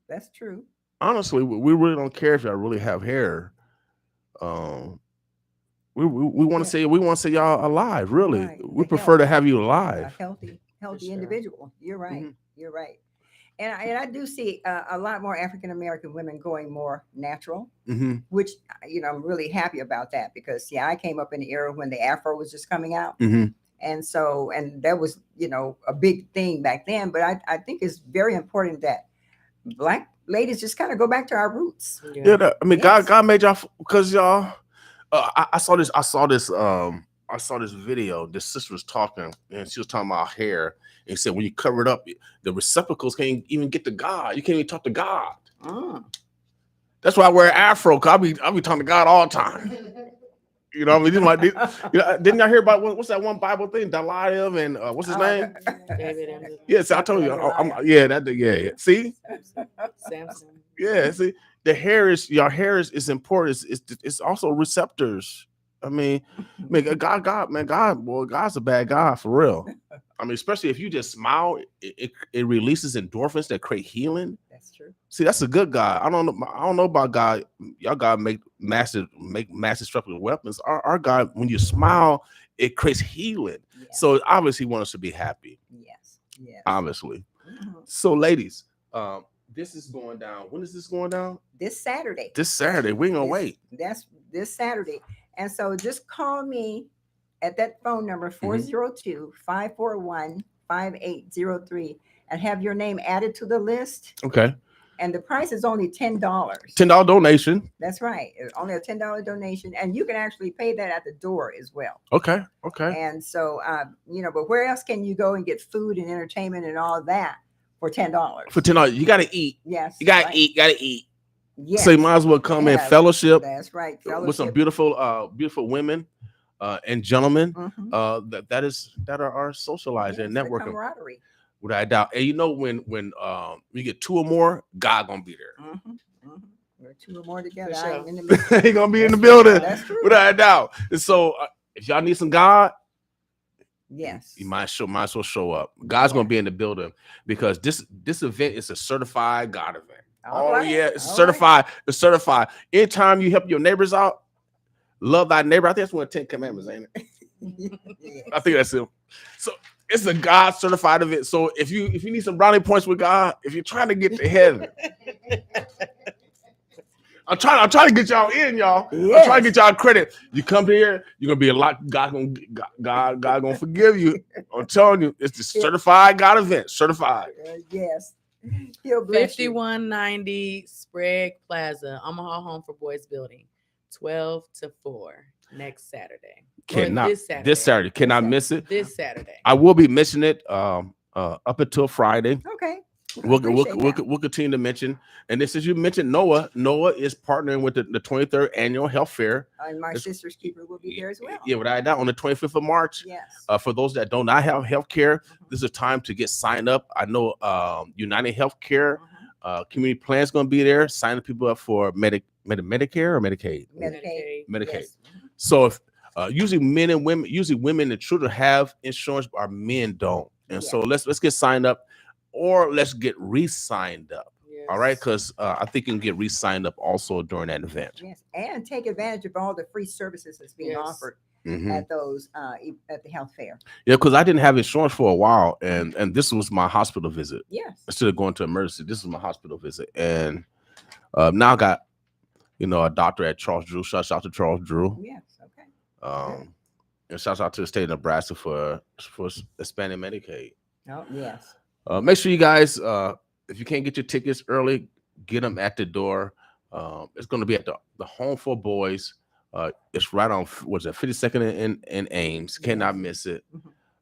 That's true. Honestly, we really don't care if y'all really have hair. We want to say y'all alive. Really, Right. we The prefer to health. have you A alive. healthy sure. individual. You're right. Mhm. You're right. And I do see a lot more African American women going more natural, Mm-hmm. which I'm really happy about that because I came up in the era when the Afro was just coming out, Mm-hmm. and that was a big thing back then. But I think it's very important that Black ladies just kind of go back to our roots. Yeah, I mean, Yes. God made y'all because y'all. I saw this video. This sister was talking, and she was talking about hair. And he said, when you cover it up, the receptacles can't even get to God. You can't even talk to God. Mm. That's why I wear an afro. Cause I'll be talking to God all the time. You know what I mean? Didn't y'all hear about what's that one Bible thing? Delilah and what's his name? David and Yes, I told you. Yeah. See? Samson. Yeah, see, your hair is important. It's also receptors. I mean, God's a bad guy for real. I mean, especially if you just smile, it releases endorphins that create healing. That's true. See, that's a good guy. I don't know about God. Y'all God make massive destructive weapons. Our God, when you smile, it creates healing. Yes. So obviously, he wants us to be happy. Yes. Yes. Obviously. Mhm. So, ladies, this is going down. When is this going down? This Saturday. This Saturday. We ain't gonna wait. That's this Saturday. And so just call me at that phone number, Mm-hmm. 402-541-5803, and have your name added to the list. Okay. And the price is only $10. $10 donation. That's right. It's only a $10 donation. And you can actually pay that at the door as well. Okay. Okay. And so, but where else can you go and get food and entertainment and all that for $10? For $10, you got to eat. Yes. You got to right. eat. You got to eat. Yes. So you might as well come in Yeah, fellowship That's right. with some Fellowship. beautiful women and gentlemen Mhm. that are socializing and Yes, the networking camaraderie. without a doubt. And you know when you get two or more, God gonna be there. Mhm, mhm. We're two or more together. For sure. I'm in the midst. He gonna be in the That's building true. That's true. without a doubt. And so if y'all need some God, Yes. you might as well show up. God's gonna be in the building because this event is a certified God event. All Oh right, yeah, it's all certified. It's certified. Anytime you help your neighbors out, love thy neighbor. I think that's one of the 10 commandments, ain't it? Yes. I think that's it. So it's a God certified event. So if you need some brownie points with God, if you're trying to get to heaven, I'm trying to get y'all in, y'all. I'm trying to get y'all credit. You come here, you're gonna be a lot. God gonna forgive you. I'm telling you, it's the certified God event. Certified. Yes. He'll bless you. 5190 Sprague Plaza, Omaha Home for Boys building, 12 to 4 next Saturday. Or This Saturday. Cannot miss it. This Saturday. I will be mentioning it up until Friday. Okay. We'll Appreciate that. continue to mention. And this is you mentioned Noah. Noah is partnering with the 23rd annual health fair. And my It's- sister's keeper will be there as well. Yeah, without a doubt, on the 25th of March. Yes. For those that do not have health care, this is a time to get signed up. I know United Healthcare community plan is going to be there, signing people up for Medicare or Medicaid. Medicaid. Medicaid. Yes. So if usually women and children have insurance, but our men don't. And so let's get signed up, or let's get re-signed up. All right, because I think you can get re-signed up also during that event. Yes. And take advantage of all the free services that's being Yes. offered Mhm. at those at the health fair. Yeah, because I didn't have insurance for a while, and this was my hospital visit. Yes. Instead of going to emergency, this is my hospital visit, and now I got a doctor at Charles Drew. Shouts out to Charles Drew. Yes. Okay. And shouts out to the state of Nebraska for expanding Medicaid. Oh, yes. Make sure you guys, if you can't get your tickets early, get them at the door. It's going to be at the Home for Boys. It's right on 52nd in Ames. Cannot miss it.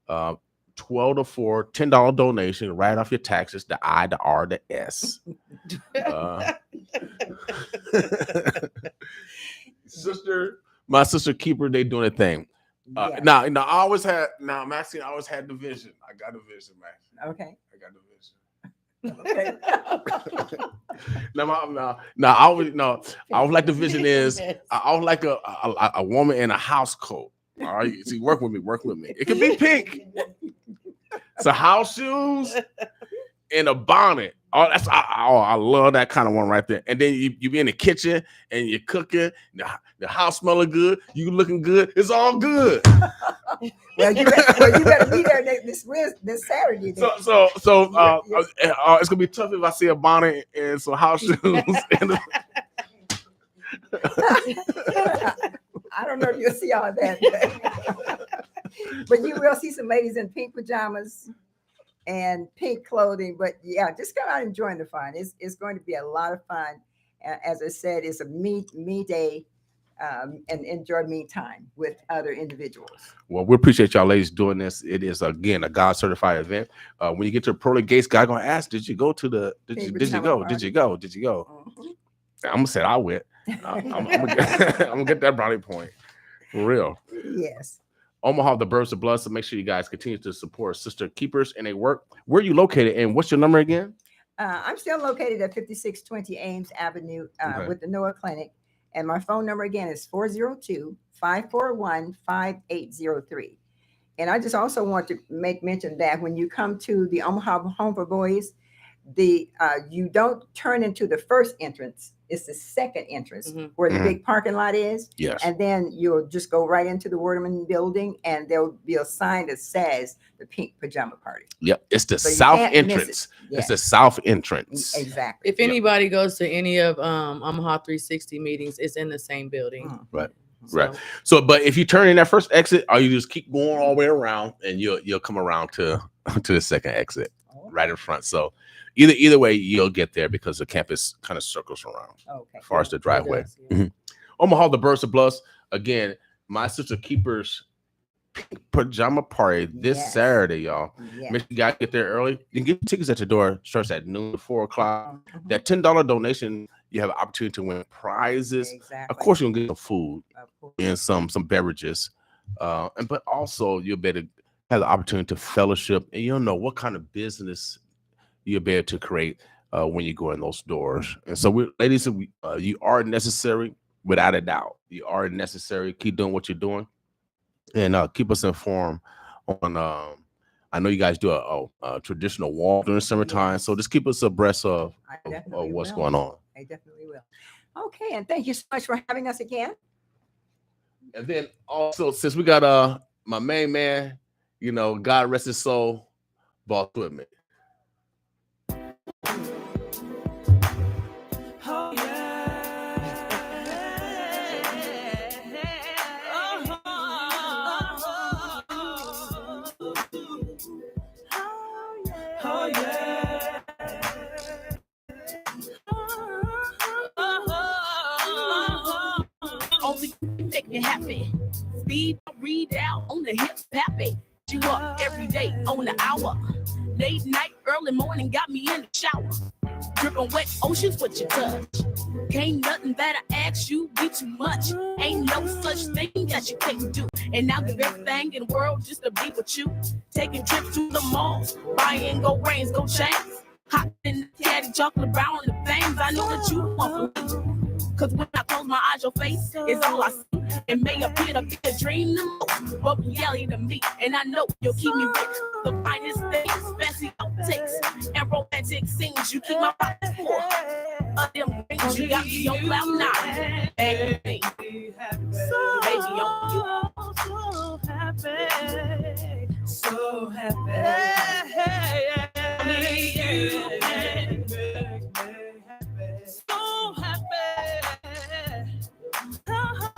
12 to 4, $10 donation right off your taxes. The I, the R, the S. My sister keeper, they doing a thing. Yes. Now I always had. Now Maxine, I always had the vision. I got the vision, Maxine. Okay. I got the vision. Okay. I always like the vision is I would like a woman in a house coat. All right, see, work with me. It can be pink. So house shoes and a bonnet. Oh, I love that kind of one right there. And then you be in the kitchen and you're cooking. The house smelling good. You looking good. It's all good. Well, you better be there this Saturday. Then. So it's gonna be tough if I see a bonnet and some house shoes. I don't know if you'll see all that, but you will see some ladies in pink pajamas and pink clothing. But yeah, just come out and join the fun. It's going to be a lot of fun. As I said, it's a me day. And enjoy me time with other individuals. Well, we appreciate y'all ladies doing this. It is again a God certified event. When you get to the pearly gates, God gonna ask, did you go to the? Did you go? Mm-hmm. I'm gonna say I went. I'm gonna get that brownie point for real. Yes. Omaha, the Birds of Blood. So make sure you guys continue to support Sister Keepers and they work. Where are you located and what's your number again? I'm still located at 5620 Ames Avenue Okay. with the Noah Clinic. And my phone number again is 402-541-5803. And I just also want to make mention that when you come to the Omaha Home for Boys, you don't turn into the first entrance. It's the second entrance where the big parking lot is. Yes. And then you'll just go right into the Waterman building and there'll be a sign that says the Pink Pajama Party. Yep. It's the So you south can't miss entrance. it. It's Yes. the south entrance. Exactly. If anybody goes to any of Omaha 360 meetings, it's in the same building. Right. Right. So, but if you turn in that first exit, or you just keep going all the way around, and you'll come around to the second exit right in front. So either way, you'll get there because the campus kind of circles around Okay. as far as the driveway. does, yeah. Omaha, the Burst of Bluffs. Again, my sister keepers pajama party this Yes. Saturday, y'all. Yeah. Make sure you guys get there early. You can get tickets at your door. Starts at noon to 4 o'clock. Mhm. That $10 donation, you have an opportunity to win prizes. Exactly. Of course, you're gonna get some food Of course. and some beverages, but also you'll be able to have the opportunity to fellowship, and you'll know what kind of business you'll be able to create when you go in those doors. And so, ladies, you are necessary without a doubt. You are necessary. Keep doing what you're doing, and keep us informed on. I know you guys do a traditional walk during the summertime, so just keep us abreast of I definitely what's will. going on. I definitely will. Okay, and thank you so much for having us again. And then also, since we got my main man, you know, God rest his soul, Boss Equipment. Oh, Only make me happy. Speed read out on the hip happy. You up every day on the hour. Late night, early morning, got me in the shower. Dripping wet oceans with your touch. Can't nothing that I ask you be too much. Ain't no such thing that you can't do. And I'll give everything in the world just to be with you. Taking trips to the malls, buying gold rings, gold chains. Hot in the caddy, chocolate brown the things. I know that you want for me. Cause when I close my eyes, your face is all I see. It may appear to be a dream the most, but reality to me. And I know you'll keep me rich. The finest things, fancy outtakes, and romantic scenes. You keep my pockets full of them things. You got me on cloud nine. Baby, baby on you. so happy, so happy. Only you can make me happy. So happy, so happy.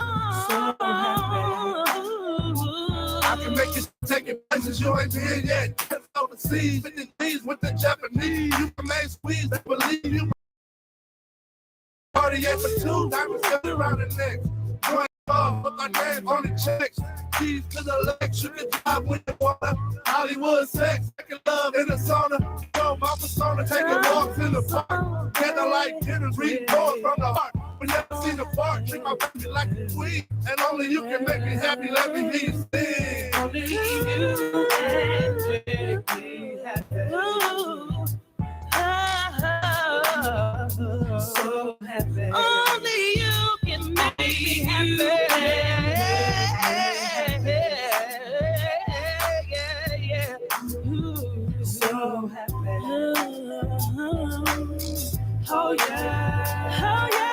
I can make you take it places you ain't been yet. Overseas, in the knees with the Japanese. You can make squeeze, I believe you. Party at for 2 diamonds cut around the neck. Join off with my name on the checks. Keys to the legs, you can drive with the water. Hollywood sex, making love in the sauna. Yo, my persona, taking walks in the park. Candlelight dinners, read poems from the heart. We never seen the park, treat my baby like a queen. And only you can make me happy, let me hear you sing. Only you can make me happy. So happy. Only you can make me happy. So happy. Oh yeah. Oh yeah.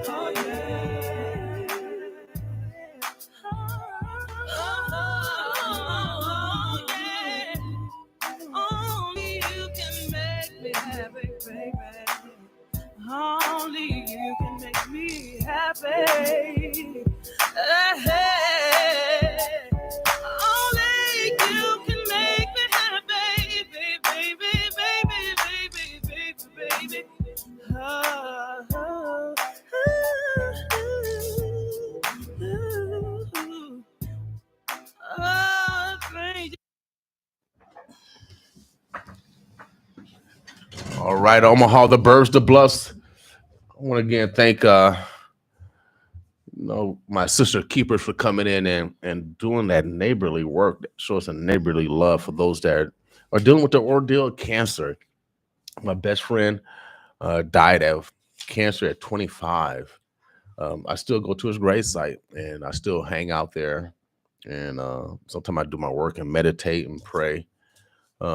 Oh yeah. Oh yeah. Only you can make me happy, baby. Only you can make me happy. Only you can make me happy, baby, baby, baby, baby. All right, Omaha, the Burbs, the Bluffs. I want to again thank my sister keepers for coming in and doing that neighborly work that shows a neighborly love for those that are dealing with the ordeal of cancer. My best friend died of cancer at 25. I still go to his grave site and I still hang out there, and sometimes I do my work and meditate and pray.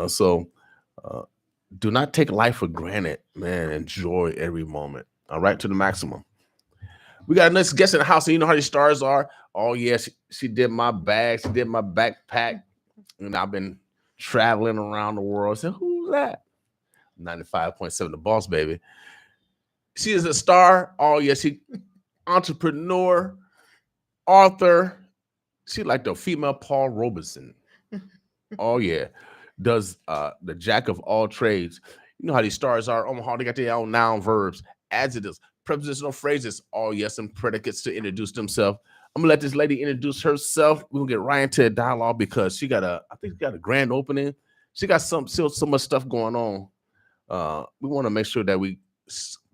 So do not take life for granted, man. Enjoy every moment. All right, to the maximum. We got a next guest in the house, and you know how these stars are. Oh, yeah, she did my bag. She did my backpack. And I've been traveling around the world. I said, who's that? 95.7 The Boss, baby. She is a star. Oh, yeah, she entrepreneur, author. She like the female Paul Robeson. Oh, yeah. Does the jack of all trades. You know how these stars are. Omaha, they got their own noun, verbs, adjectives, prepositional phrases. Oh, yes, and predicates to introduce themselves. I'm gonna let this lady introduce herself. We're gonna get right into a dialogue because she got I think she got a grand opening. She got so much stuff going on. We want to make sure that we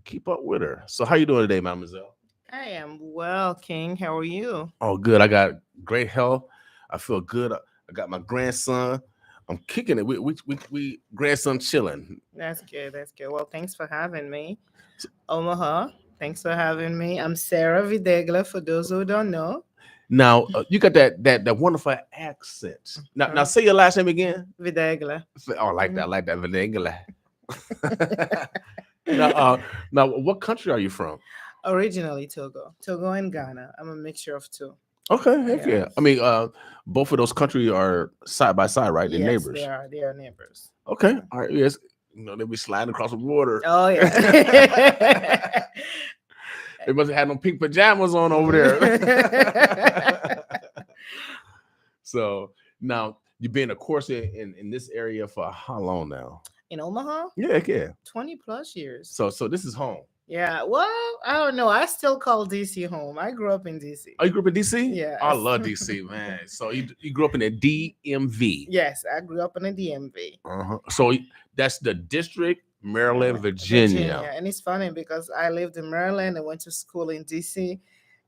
keep up with her. So how you doing today, Mademoiselle? I am well, King. How are you? Oh, good. I got great health. I feel good. I got my grandson. I'm kicking it. We grandson chilling. That's good. That's good. Well, thanks for having me. Omaha, thanks for having me. I'm Sarah Videgla, for those who don't know. Now you got that wonderful accent. Now say your last name again. Videgla. Oh, I like that. I like that. Vanilla. Now, what country are you from? Originally Togo and Ghana. I'm a mixture of two. Okay, heck yeah. I mean, both of those countries are side by side, right? They're Yes, neighbors. They are neighbors. Okay, all right. Yes, they'll be sliding across the border. Oh yeah. They must have had no pink pajamas on over there. So now you've been, of course, in this area for how long now? In Omaha? Yeah, heck yeah. 20 plus years. So this is home. Yeah. Well, I don't know. I still call DC home. I grew up in DC. Oh, you grew up in DC? Yeah. I love DC, man. So you grew up in the DMV. Yes, I grew up in the DMV. So that's the District, Maryland, Virginia. And it's funny because I lived in Maryland and went to school in DC,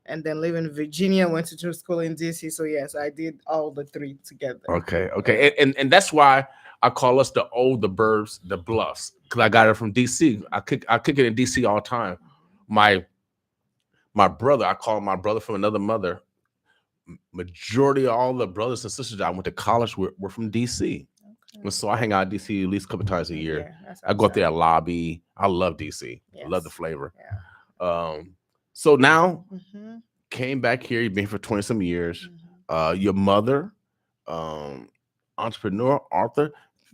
and then live in Virginia, went to school in DC. So yes, I did all the three together. Okay. And that's why I call us the burbs, the bluffs, because I got it from DC. I kick it in DC all the time. My brother, I call my brother from another mother. Majority of all the brothers and sisters that I went to college were from DC. Okay. And so I hang out in DC at least a couple times a year. Yeah, I go up there, lobby. I love DC. Yes. I love the flavor. Yeah. So now came back here. You've been here for 20 some years. Your mother, entrepreneur, author.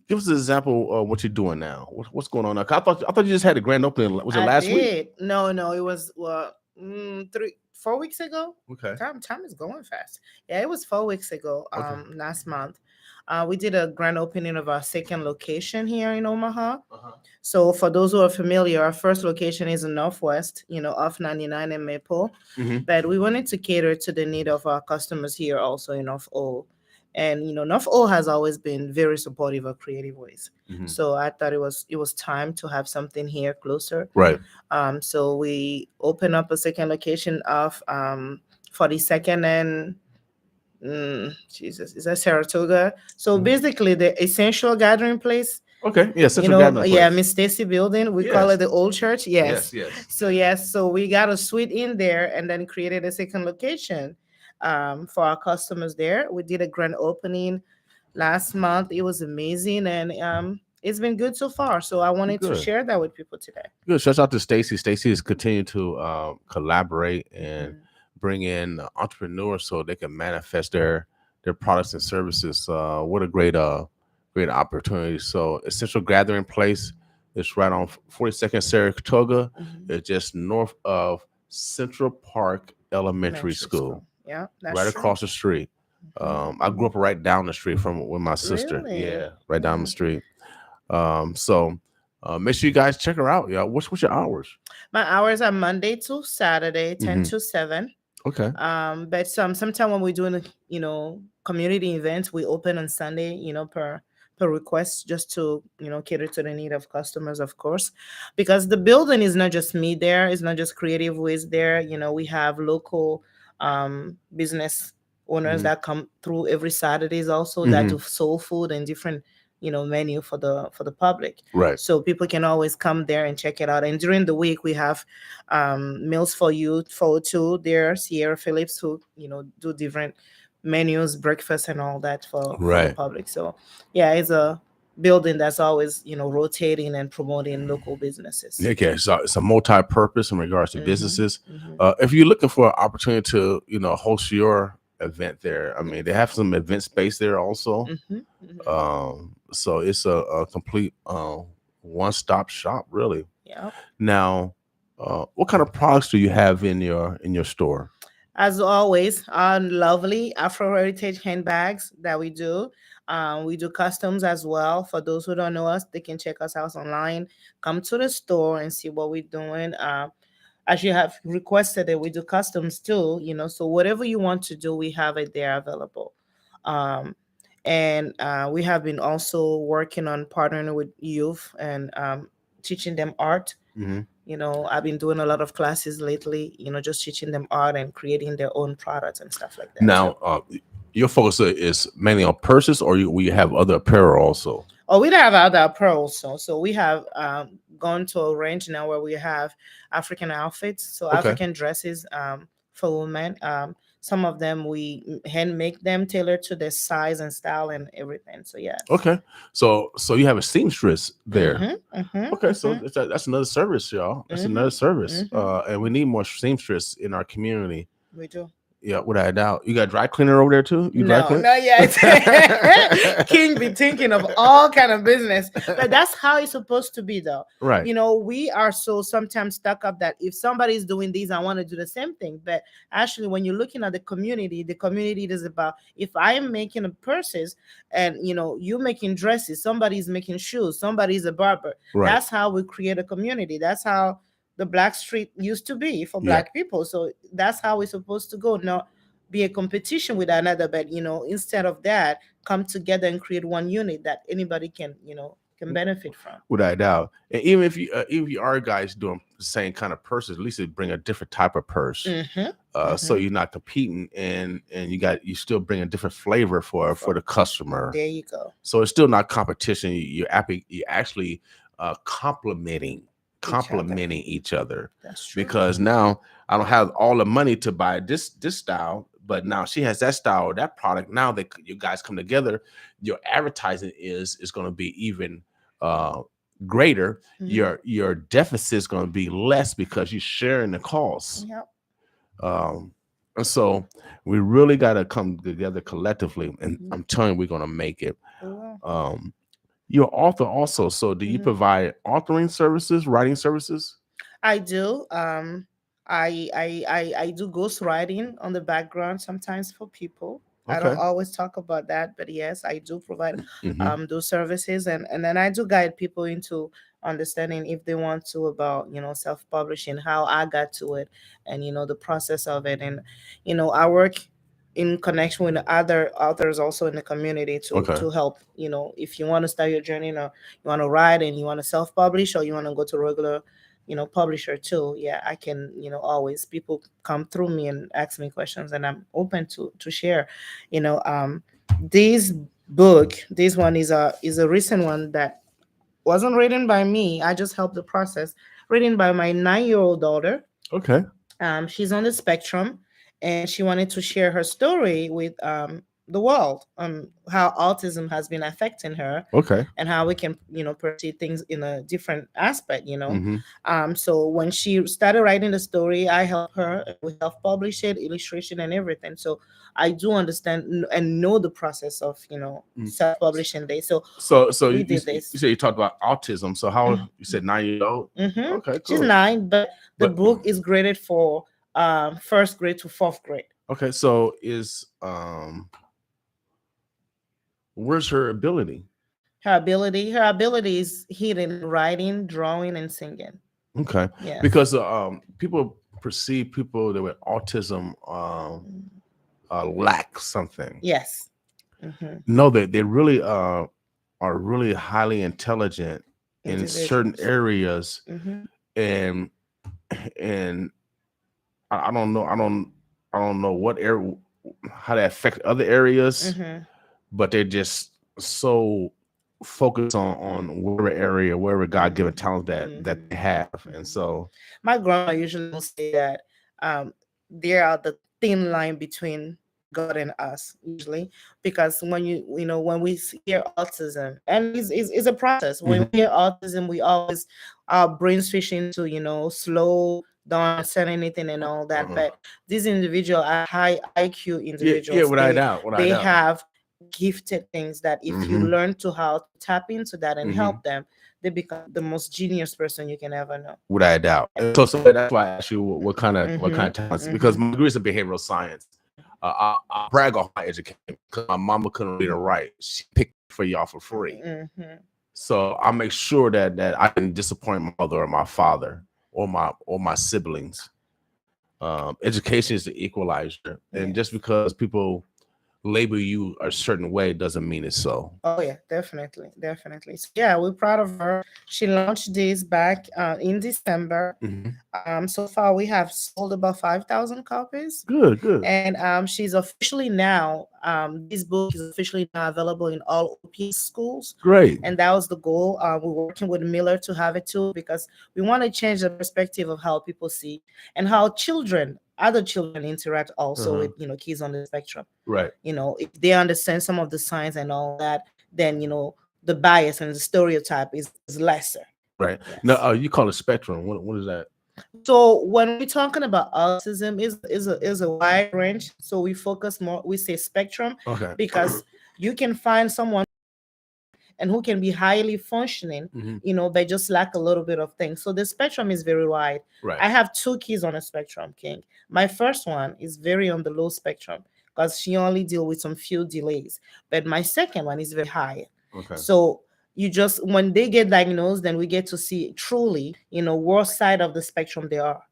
Give us an example of what you're doing now. What's going on now? I thought you just had a grand opening. Was it last week? No, it was 4 weeks ago. Okay. Time is going fast. Yeah, it was 4 weeks ago. Last month. We did a grand opening of our second location here in Omaha. So for those who are familiar, our first location is in Northwest, off 99 and Maple. But we wanted to cater to the need of our customers here also in North O. And North O has always been very supportive of Creative Ways. So I thought it was time to have something here closer. Right. So we opened up a second location of 42nd and is that Saratoga? So basically the essential gathering place. Okay. Yeah, Central Gathering place. Yeah, Miss Stacy building. We call it the old church. Yes. So we got a suite in there and then created a second location for our customers there. We did a grand opening last month. It was amazing, and it's been good so far. So I wanted to share that with people today. Good. Shout out to Stacy. Stacy is continuing to collaborate and bring in entrepreneurs so they can manifest their products and services. What a great opportunity. So Essential Gathering Place is right on 42nd Saratoga. It's just north of Central Park Elementary School. Yeah, that's right across the street. I grew up right down the street with my sister. Really? Yeah, right down the street. So make sure you guys check her out. Yeah, what's your hours? My hours are Monday to Saturday, 10 to 7. Okay. But sometime when we're doing community events, we open on Sunday, per request, just to cater to the need of customers, of course, because the building is not just me there, it's not just Creative Ways there. We have local business owners that come through every Saturdays also that do soul food and different menu for the public. Right. So people can always come there and check it out. And during the week we have meals for you for two there, Sierra Phillips, who do different menus, breakfast and all that for the public. So yeah, it's a building that's always rotating and promoting local businesses. Okay, so it's a multi-purpose in regards to businesses. If you're looking for an opportunity to host your event there, I mean, they have some event space there also. So it's a complete one-stop shop, really. Yeah. Now, what kind of products do you have in your store? As always, our lovely Afro Heritage handbags that we do. We do customs as well. For those who don't know us, they can check us out online. Come to the store and see what we're doing. As you have requested it, we do customs too. So whatever you want to do, we have it there available. And we have been also working on partnering with youth and teaching them art. Mm-hmm. I've been doing a lot of classes lately, just teaching them art and creating their own products and stuff like that. Now, your focus is mainly on purses, or we have other apparel also? Oh, we have other apparel also. So we have gone to a range now where we have African outfits, so Okay. African dresses for women. Some of them we hand make them tailored to their size and style and everything. So yeah. Okay, so you have a seamstress there. Mhm, Okay, so that's another service, y'all. That's another service, and we need more seamstress in our community. we do. Yeah, without a doubt. You got a dry cleaner over there too? You dry No, clean? not yet. King be thinking of all kind of business, but that's how it's supposed to be, though. Right. We are so sometimes stuck up that if somebody's doing these, I want to do the same thing. But actually, when you're looking at the community is about, if I'm making a purses and you making dresses, somebody's making shoes, somebody's a barber. Right. That's how we create a community. That's how the Black street used to be for Yeah. Black people. So that's how we're supposed to go. Not be a competition with another, but instead of that, come together and create one unit that anybody can benefit from. Without a doubt. And even if you are guys doing the same kind of purses, at least it bring a different type of purse. So you're not competing, and you still bring a different flavor for the customer. There you go. So it's still not competition. You're actually complementing each other. That's true. Because now I don't have all the money to buy this style, but now she has that style or that product. Now that you guys come together, your advertising is going to be even greater. Your deficit is going to be less because you're sharing the costs. Yep. And so we really got to come together collectively, and I'm telling you, we're going to make it. You're author also. So do you provide authoring services, writing services? I do. I do ghostwriting on the background sometimes for people. I don't Okay. always talk about that, but yes, I do provide Mhm. those services, and then I do guide people into understanding if they want to about self-publishing, how I got to it, and the process of it, and I work in connection with other authors also in the community to Okay. help. If you want to start your journey, you want to write and you want to self-publish, or you want to go to regular publisher too. Yeah, I can, always, people come through me and ask me questions, and I'm open to share. This one is a recent one that wasn't written by me. I just helped the process. Written by my 9-year-old daughter. Okay. She's on the spectrum, and she wanted to share her story with the world, how autism has been affecting her. Okay. And how we can, perceive things in a different aspect, Mhm. So when she started writing the story, I helped her. We self-published it, illustration and everything. So I do understand and know the process of, self-publishing this. So you did this. said you talked about autism. So how you said 9 years old? Okay, She's cool. 9, but the But- book is graded for first grade to 4th grade. Okay, so where's her ability? Her ability is hidden in writing, drawing, and singing. Okay. Yeah. Because people perceive people that with autism lack something. Yes. Mhm. No, they really are really highly intelligent in certain Individuals. areas, Mhm. and I don't know what area, how that affect other areas, Mhm. but they're just so focused on wherever God given talent that they have, and so My grandma usually will say that there are the thin line between God and us, usually, because when when we hear autism, and it's a process. When we hear autism, we always our brains fish into slow, don't understand anything and all that. But these individuals are high IQ individuals. yeah, without a doubt, They have gifted things that if you Mhm. learn to how to tap into that and Mhm. help them, they become the most genius person you can ever know. Without a doubt. And so that's why I asked you what kind of talents, because my degree is in behavioral science. I brag on my education because my mama couldn't read or write. She picked for y'all for free. Mhm. So I make sure that I didn't disappoint my mother or my father or my siblings. Education is the equalizer, and just because people label you a certain way doesn't mean it's so. Oh yeah, definitely. So, yeah, we're proud of her. She launched this back in December. So far we have sold about 5,000 copies. Good. And she's officially now, this book is officially now available in all OPS schools. Great. And that was the goal. We're working with Miller to have it too, because we want to change the perspective of how people see and how other children interact also with, kids on the spectrum. Right. If they understand some of the signs and all that, then, the bias and the stereotype is lesser. Right. Yes. Now, you call it spectrum. What is that? So when we're talking about autism, is a wide range. So we focus more. We say spectrum, Okay. because you can find someone and who can be highly functioning, they just lack a little bit of things. So the spectrum is very wide. Right. I have 2 kids on a spectrum, King. My first one is very on the low spectrum because she only deal with some few delays. But my second one is very high. Okay. So when they get diagnosed, then we get to see truly, what side of the spectrum they are.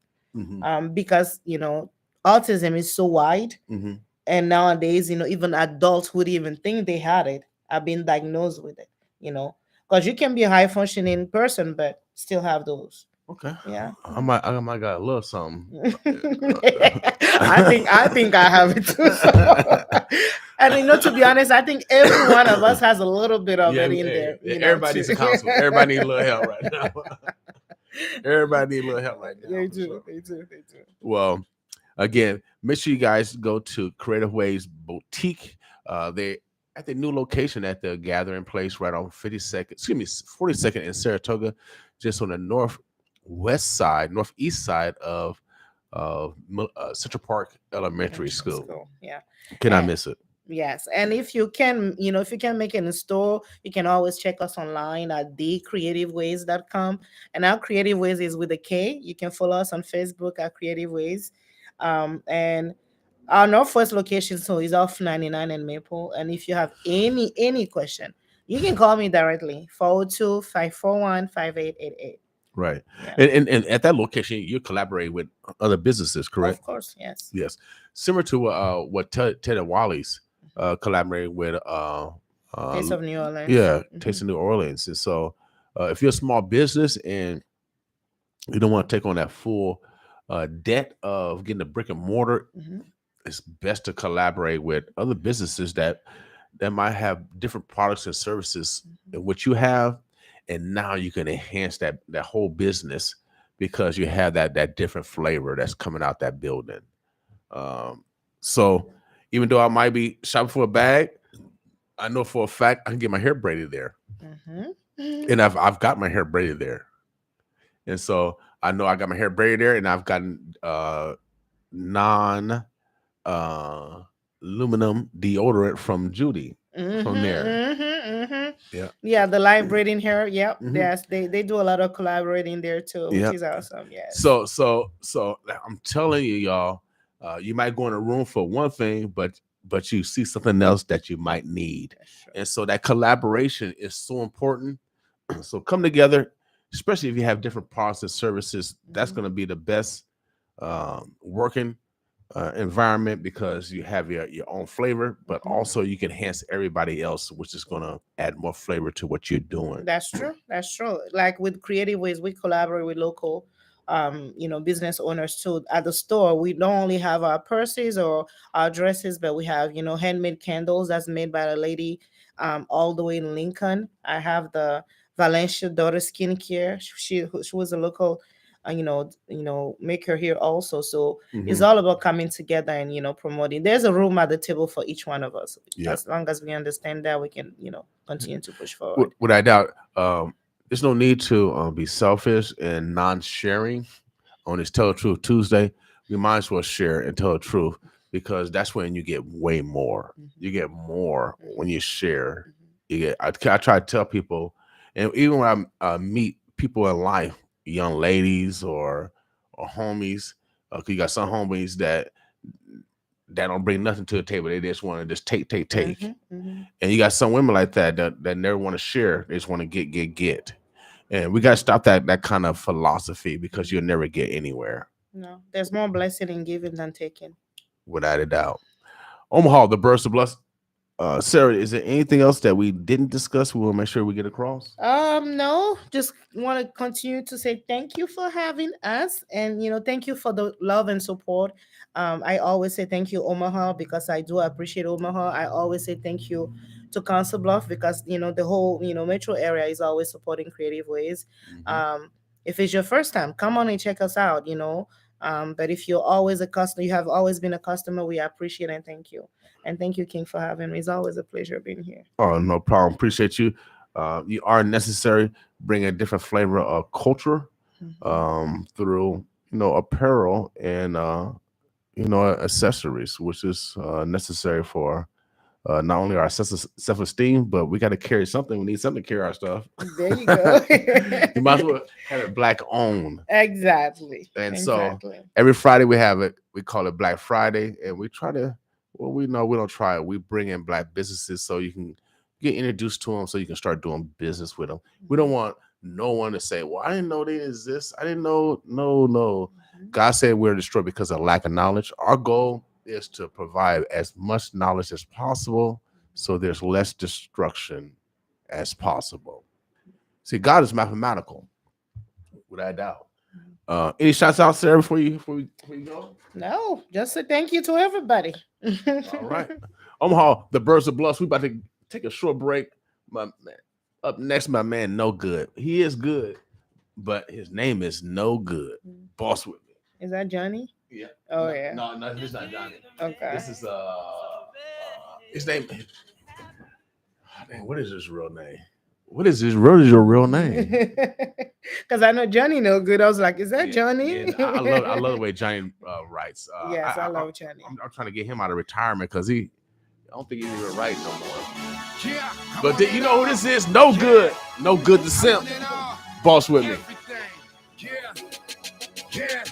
Because, autism is so wide. And nowadays, even adults would even think they had it, have been diagnosed with it, because you can be a high functioning person, but still have those. Okay. Yeah. I might got a little something. I think I have it too. And to be honest, I think every one of us has a little bit of it in there. Everybody needs a counselor. Everybody needs a little help right now. Everybody needs a little help right now. They do. Well, again, make sure you guys go to Creative Ways Boutique. They at the new location at the Gathering Place right on 42nd in Saratoga, just on the northeast side of Central Park Elementary School. Yeah. Can I miss it? Yes. And if you can, if you can make it in store, you can always check us online at thecreativeways.com. And our Creative Ways is with a K. You can follow us on Facebook at Creative Ways. And our Northwest location is off 99 and Maple. And if you have any question, you can call me directly, 402-541-5888. Right. Yeah. And at that location, you collaborate with other businesses, correct? Of course, yes. Yes. Similar to what Ted and Wally's collaborated with Taste of New Orleans. Yeah, Taste of New Orleans. And so if you're a small business and you don't want to take on that full debt of getting a brick and mortar, it's best to collaborate with other businesses that might have different products and services in what you have. And now you can enhance that whole business because you have that different flavor that's coming out that building. So even though I might be shopping for a bag, I know for a fact I can get my hair braided there. And I've got my hair braided there. And so I know I got my hair braided there, and I've gotten non-aluminum deodorant from Judy from there. Yeah, the live braiding hair. Yep. Yes, they do a lot of collaborating there too, which is awesome. Yes. So I'm telling you, y'all, you might go in a room for one thing, but you see something else that you might need. And so that collaboration is so important. So come together, especially if you have different products and services. That's going to be the best working environment, because you have your own flavor, but also you can enhance everybody else, which is going to add more flavor to what you're doing. That's true. Like with Creative Ways, we collaborate with local business owners too. At the store, we don't only have our purses or our dresses, but we have handmade candles that's made by a lady all the way in Lincoln. I have the Valencia Daughter Skincare. She was a local maker here also. So it's all about coming together and promoting. There's a room at the table for each one of us. As long as we understand that, we can continue to push forward. Without doubt, there's no need to be selfish and non-sharing on this Tell the Truth Tuesday. We might as well share and tell the truth, because that's when you get way more. You get more when you share. You get. I try to tell people, and even when I meet people in life, young ladies or homies, 'cause you got some homies that don't bring nothing to the table. They just want to just take. And you got some women like that never want to share. They just want to get. And we got to stop that kind of philosophy, because you'll never get anywhere. No, there's more blessing in giving than taking. Without a doubt. Omaha, the burst of blessing. Sarah, is there anything else that we didn't discuss? We want to make sure we get across. No, just want to continue to say thank you for having us, and thank you for the love and support. I always say thank you, Omaha, because I do appreciate Omaha. I always say thank you to Council Bluff, because the whole metro area is always supporting Creative Ways. If it's your first time, come on and check us out. But if you're always a customer, you have always been a customer, we appreciate and thank you. And thank you, King, for having me. It's always a pleasure being here. Oh, no problem. Appreciate you. You are necessary. Bring a different flavor of culture through, apparel and, accessories, which is necessary for not only our self-esteem, but we got to carry something. We need something to carry our stuff. There you go. You might as well have it Black owned. Exactly. And so every Friday we have it. We call it Black Friday, and we try to. Well, we don't try it. We bring in Black businesses so you can get introduced to them, so you can start doing business with them. We don't want no one to say, "Well, I didn't know they exist. I didn't know." No. God said we're destroyed because of lack of knowledge. Our goal is to provide as much knowledge as possible, so there's less destruction as possible. See, God is mathematical, without a doubt. Any shots out, Sarah, before you go? No, just a thank you to everybody. All right. Omaha, the Birds of Bluffs. We about to take a short break. My man, up next, my man, No Good. He is good, but his name is No Good. Boss with me. Is that Johnny? Yeah. Oh, no, yeah. No, this is not Johnny. Okay. This is his name. What is his real name? What is your real name? Because I know Johnny No Good. I was like, is that Johnny? Yeah, I love the way Johnny writes. Yes, I love Johnny. I'm trying to get him out of retirement because I don't think he's even writing no more. But you know who this is? No Good. No Good the Simp. Boss with me. Yeah.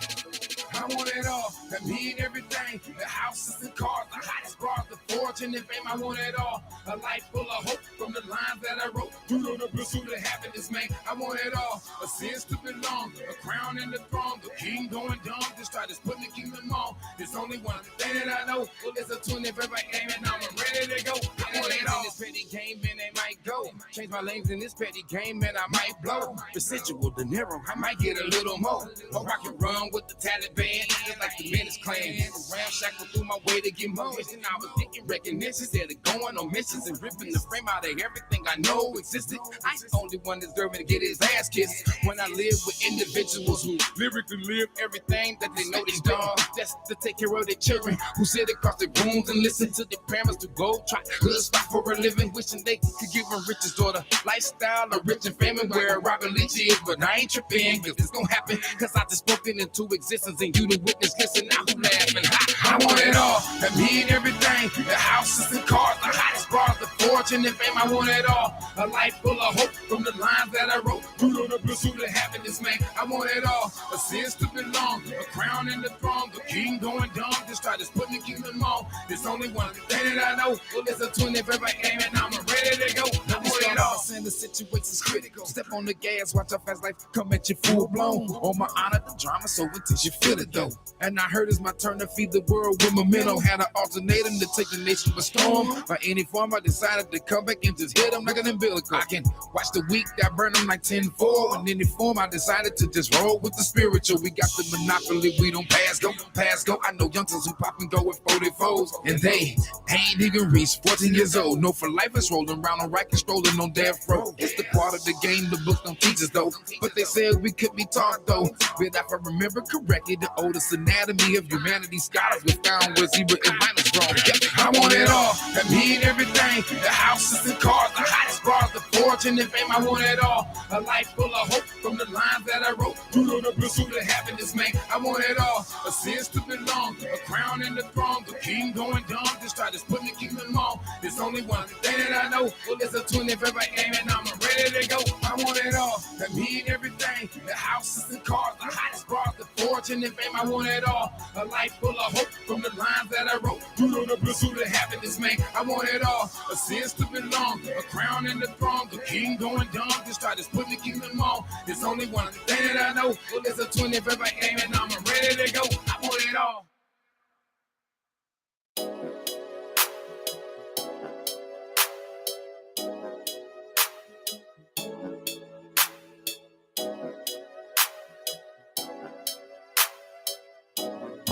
I want it all. That mean everything. The houses and cars, the hottest bars, the fortune and fame. I want it all. A life full of hope from the lines that I wrote. You know the pursuit of happiness, man. I want it all. A sense to belong, a crown and the throne. The king going dumb, just try to put the kingdom on. There's only one thing that I know. It's a 25th game and I'm ready to go. I want it all. This petty game and they might go. Change my lanes in this petty game and I might blow. Residual dinero, I might get a little more. Or I can run with the Taliban. It's like the Menace Clan. Ramshackle through my way to get more. And I was getting recognition instead of going on missions and ripping the frame out of everything I know existed. I ain't the only one deserving to get his ass kissed. When I live with individuals who lyrically live everything that they know they done. That's to take care of their children who sit across the rooms and listen to their parents to go try good stuff for a living, wishing they could give them riches or the lifestyle of rich and famous where Robin Leach is. But I ain't tripping, cause it's gonna happen. Cause I just spoken into existence and you the witness. Listen, now who laughing? I want it all. That mean everything. The houses and cars, the hottest bars, the fortune and fame. I want it all. A life full of hope from the lines that I wrote. You know the pursuit of happiness, man. I want it all. A sense to belong, a crown and the throne. The king going dumb, just try to put the kingdom on. There's only one thing that I know. It's a 25th game and I'm ready to go. I want it all. And the situation's critical. Step on the gas, watch how fast life come at you full blown. On my honor, the drama so intense you feel it though. And I heard it's my turn to feed the world with momentum. Had an alternatum to take the nation by storm. By any form, I decided to come back and just hit them like an umbilical. I can watch the week that burn them like 10-4. In any form, I decided to just roll with the spiritual. We got the monopoly, we don't pass go. I know youngsters who pop and go with 44s. And they ain't even reached 14 years old. No, for life is rolling around on rack and strolling on death row. It's the part of the game the book don't teach us though. But they said we could be taught though. But if I remember correctly, the oldest anatomy of humanity scholars was found where zebra and minus wrong. I want it all. That mean everything. The houses and cars, the hottest bars, the fortune and fame. I want it all. A life full of hope from the lines that I wrote. You know the pursuit of happiness, man. I want it all. A sense to belong, a crown and the throne. The king going dumb. Just try to split me, keep them on. There's only one thing that I know. It's a 25 aim and I'm ready to go. I want it all. That mean everything. The houses and cars, the hottest bars, the fortune and fame. I want it all. A life full of hope from the lines that I wrote. You know the pursuit of happiness, man. I want it all. A sense to belong. A crown and the throne. The king going dumb. Just try to split me, keep them on. There's only one thing that I know. It's a 25 aim and I'm ready to go. I want it all.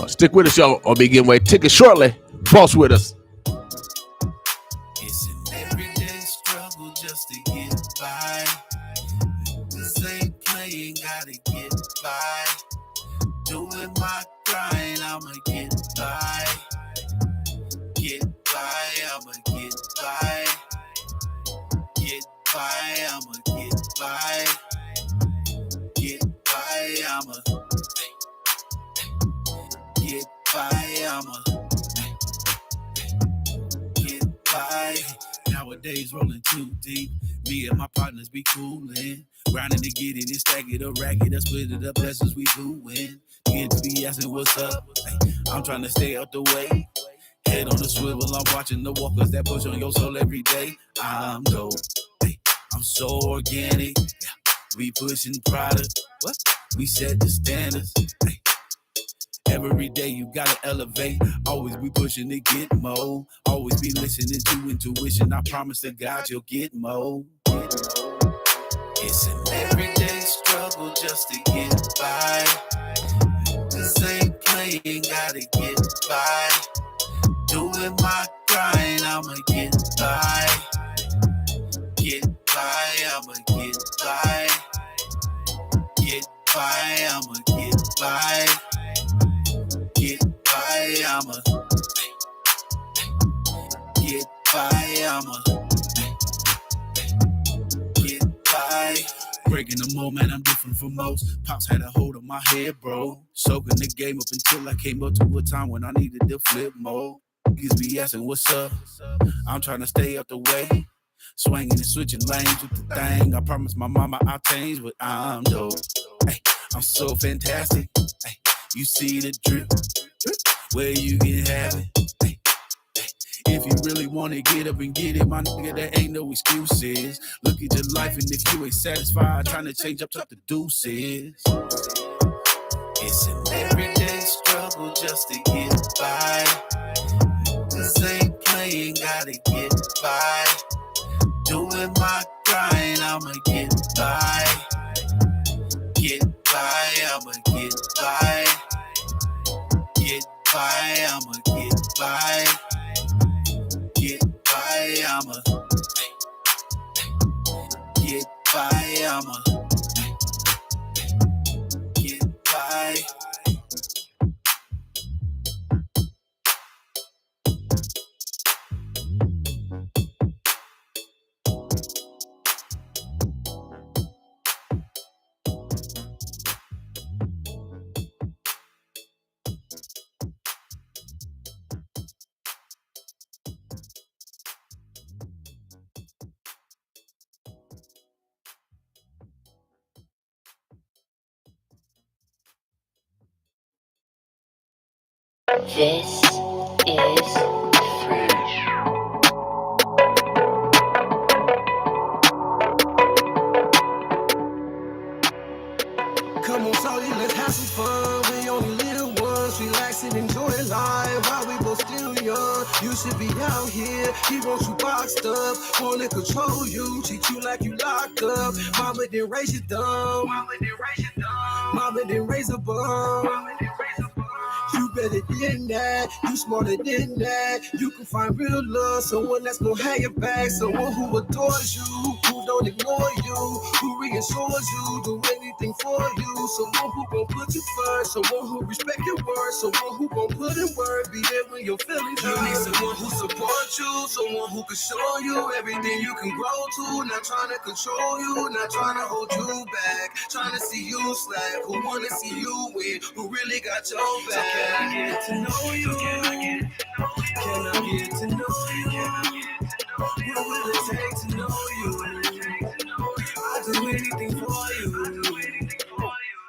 Stick with us, y'all, or be getting away tickets shortly. Boss with us. It's an everyday struggle just to get by. This ain't playing, gotta get by. Doing my grind, I'ma get by. Get by, I'ma get by. Get by, I'ma get by. Get by, I'ma get by, I'ma get by. Nowadays rolling too deep. Me and my partners be coolin'. Grinding to get it and stack it up, rack it up, split it up, that's what we doin'. Kids be asking what's up. I'm trying to stay out the way. Head on the swivel, I'm watching the walkers that push on your soul every day. I'm dope. I'm so organic. We pushing product. What? We set the standards. Every day you gotta elevate. Always be pushing to get more. Always be listening to intuition. I promise to God you'll get more. It's an everyday struggle just to get by. This ain't playing, gotta get by. Doing my grind, I'ma get by. Get by, I'ma get by. Get by, I'ma get by. Get by, I'ma get by, I'ma get by. Breaking the mold, man, I'm different from most. Pops had a hold on my head, bro. Soaking the game up until I came up to a time when I needed to flip mode. Niggas be asking what's up. I'm trying to stay out the way. Swinging and switching lanes with the thing. I promised my mama I'll change, but I'm dope. Hey, I'm so fantastic. Hey, you see the drip, where you can have it. Hey, hey. If you really want to get up and get it, my nigga, there ain't no excuses. Look at your life, and if you ain't satisfied, trying to change up the deuces. It's an everyday struggle just to get by. This ain't playing, gotta get by. Doing my grind, I'ma get by. Get by, I'ma get by. Get by, I'ma get by. Get by, I'ma get by, I'ma get by. This is Fresh. Come on, Shawty, let's have some fun. We only little ones, relax and enjoy life while we both still young. You should be out here, he wants you boxed up, wanna control you, treat you like you locked up. Mama didn't raise you dumb, mama didn't raise a bum. You better than that, you smarter than that. You can find real love, someone that's gonna have your back, someone who adores you, who don't ignore you, who reassures you the way we anything for you. Someone who gon' put you first, someone who respect your word, someone who gon' put in work, be there when your feelings hurt. You need someone who support you, someone who can show you everything you can grow to. Not trying to control you, not trying to hold you back, trying to see you slack, who wanna see you win, who really got your back. So can I get to know you? Can I get to know you? What will it take to know you? I'll do anything for you.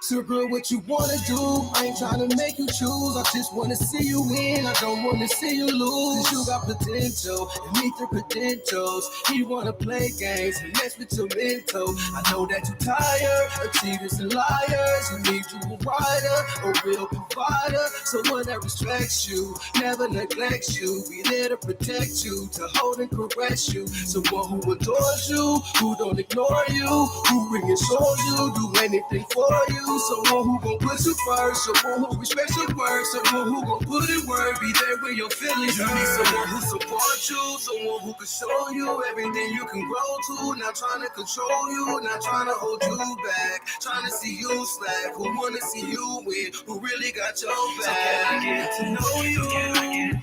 So girl, what you wanna do? I ain't trying to make you choose. I just wanna see you win. I don't wanna see you lose. 'Cause you got potential and meet the credentials. You wanna play games and mess with your mental. I know that you're tired of cheaters and liars. You need you a rider, a real provider, someone that respects you, never neglects you, be there to protect you, to hold and caress you. Someone who adores you, who don't ignore you, who reassures you, do anything for you. Someone who gon' put you first, someone who respects your work, someone who gon' put in work, be there when your feelings hurt. You need someone who supports you, someone who can show you everything you can grow to. Not trying to control you, not trying to hold you back, trying to see you slack, who wanna see you win, who really got your back. So can I get to know you? Can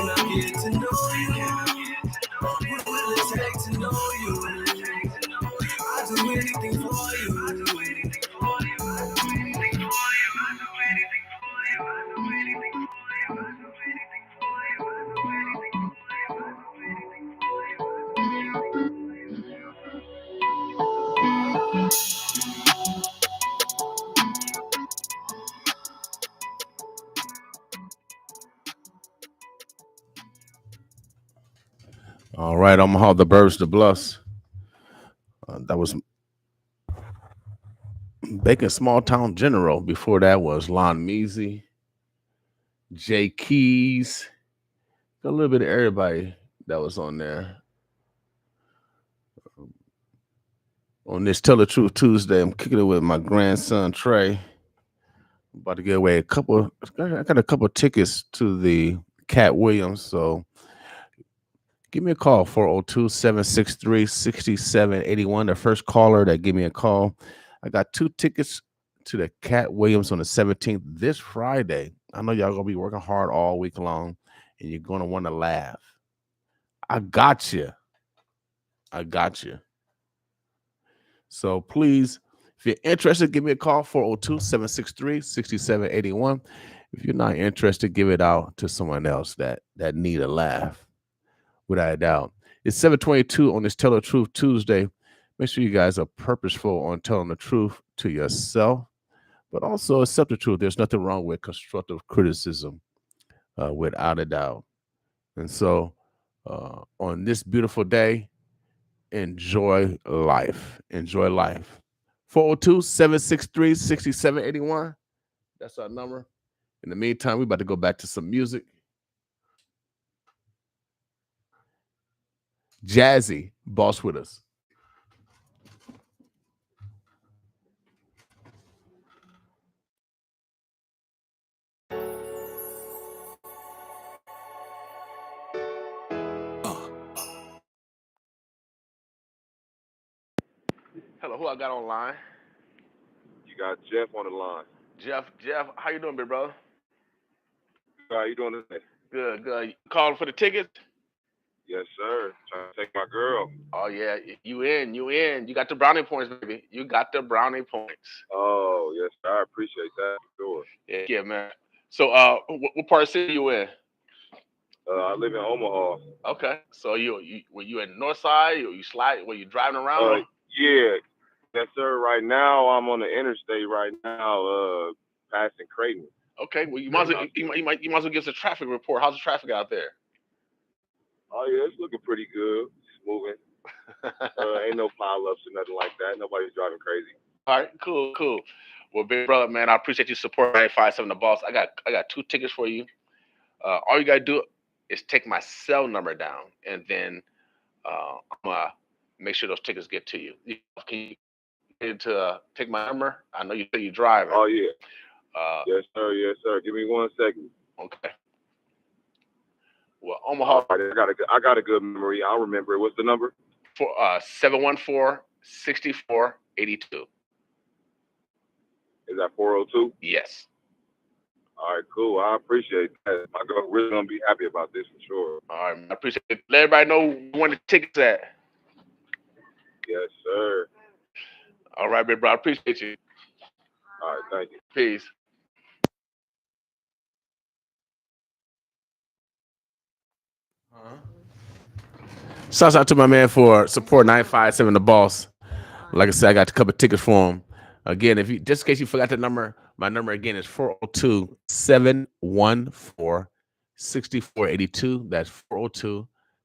I get to know you? What will it take to know you? I'll do anything for you. All right, Omaha, the Burbs, the Bluffs. That was Bacon Small Town General. Before that was Lon Measy, Jay Keys, a little bit of everybody that was on there. On this Tell the Truth Tuesday, I'm kicking it with my grandson Trey. I'm about to give away I got a couple tickets to the Cat Williams, so give me a call, 402-763-6781. The first caller that give me a call. I got 2 tickets to the Cat Williams on the 17th this Friday. I know y'all gonna be working hard all week long, and you're gonna want to laugh. I got you. So please, if you're interested, give me a call, 402-763-6781. If you're not interested, give it out to someone else that need a laugh, without a doubt. It's 7:22 on this Tell the Truth Tuesday. Make sure you guys are purposeful on telling the truth to yourself, but also accept the truth. There's nothing wrong with constructive criticism, without a doubt. And so on this beautiful day, enjoy life. Enjoy life. 402-763-6781. That's our number. In the meantime, we're about to go back to some music. Jazzy, Boss With Us. Hello, who I got online? You got Jeff on the line. Jeff, how you doing, big brother? How you doing today? Good. You calling for the tickets? Yes, sir. Trying to take my girl. Oh, yeah. You in. You got the brownie points, baby. You got the brownie points. Oh, yes, sir. I appreciate that. For sure. Yeah, man. So, what part of the city you in? I live in Omaha. Okay. So, were you in North Side? Or were you driving around? Yeah. Yes, sir. Right now, I'm on the interstate right now, passing Creighton. Okay. Well, you might as well give us a traffic report. How's the traffic out there? Oh, yeah. It's looking pretty good. It's moving. Ain't no pileups or nothing like that. Nobody's driving crazy. All right. Cool. Well, big brother, man, I appreciate you supporting 95.7 The Boss. I got 2 tickets for you. All you got to do is take my cell number down, and then I'm going to make sure those tickets get to you. Can you get to take my number? I know you say you're driving. Oh, yeah. Yes, sir. Give me 1 second. Okay. Well, Omaha. All right, I got a good memory. I'll remember it. What's the number? For 714-6482. Is that 402? Yes. All right, cool. I appreciate that. My girl really gonna be happy about this for sure. All right, man. I appreciate it. Let everybody know when the tickets at. Yes, sir. All right, big bro. I appreciate you. All right, thank you. Peace. Shouts out to my man for support 957 The Boss. Like I said, I got a couple of tickets for him. Again, if you just in case you forgot the number, my number again is 402-714-6482. That's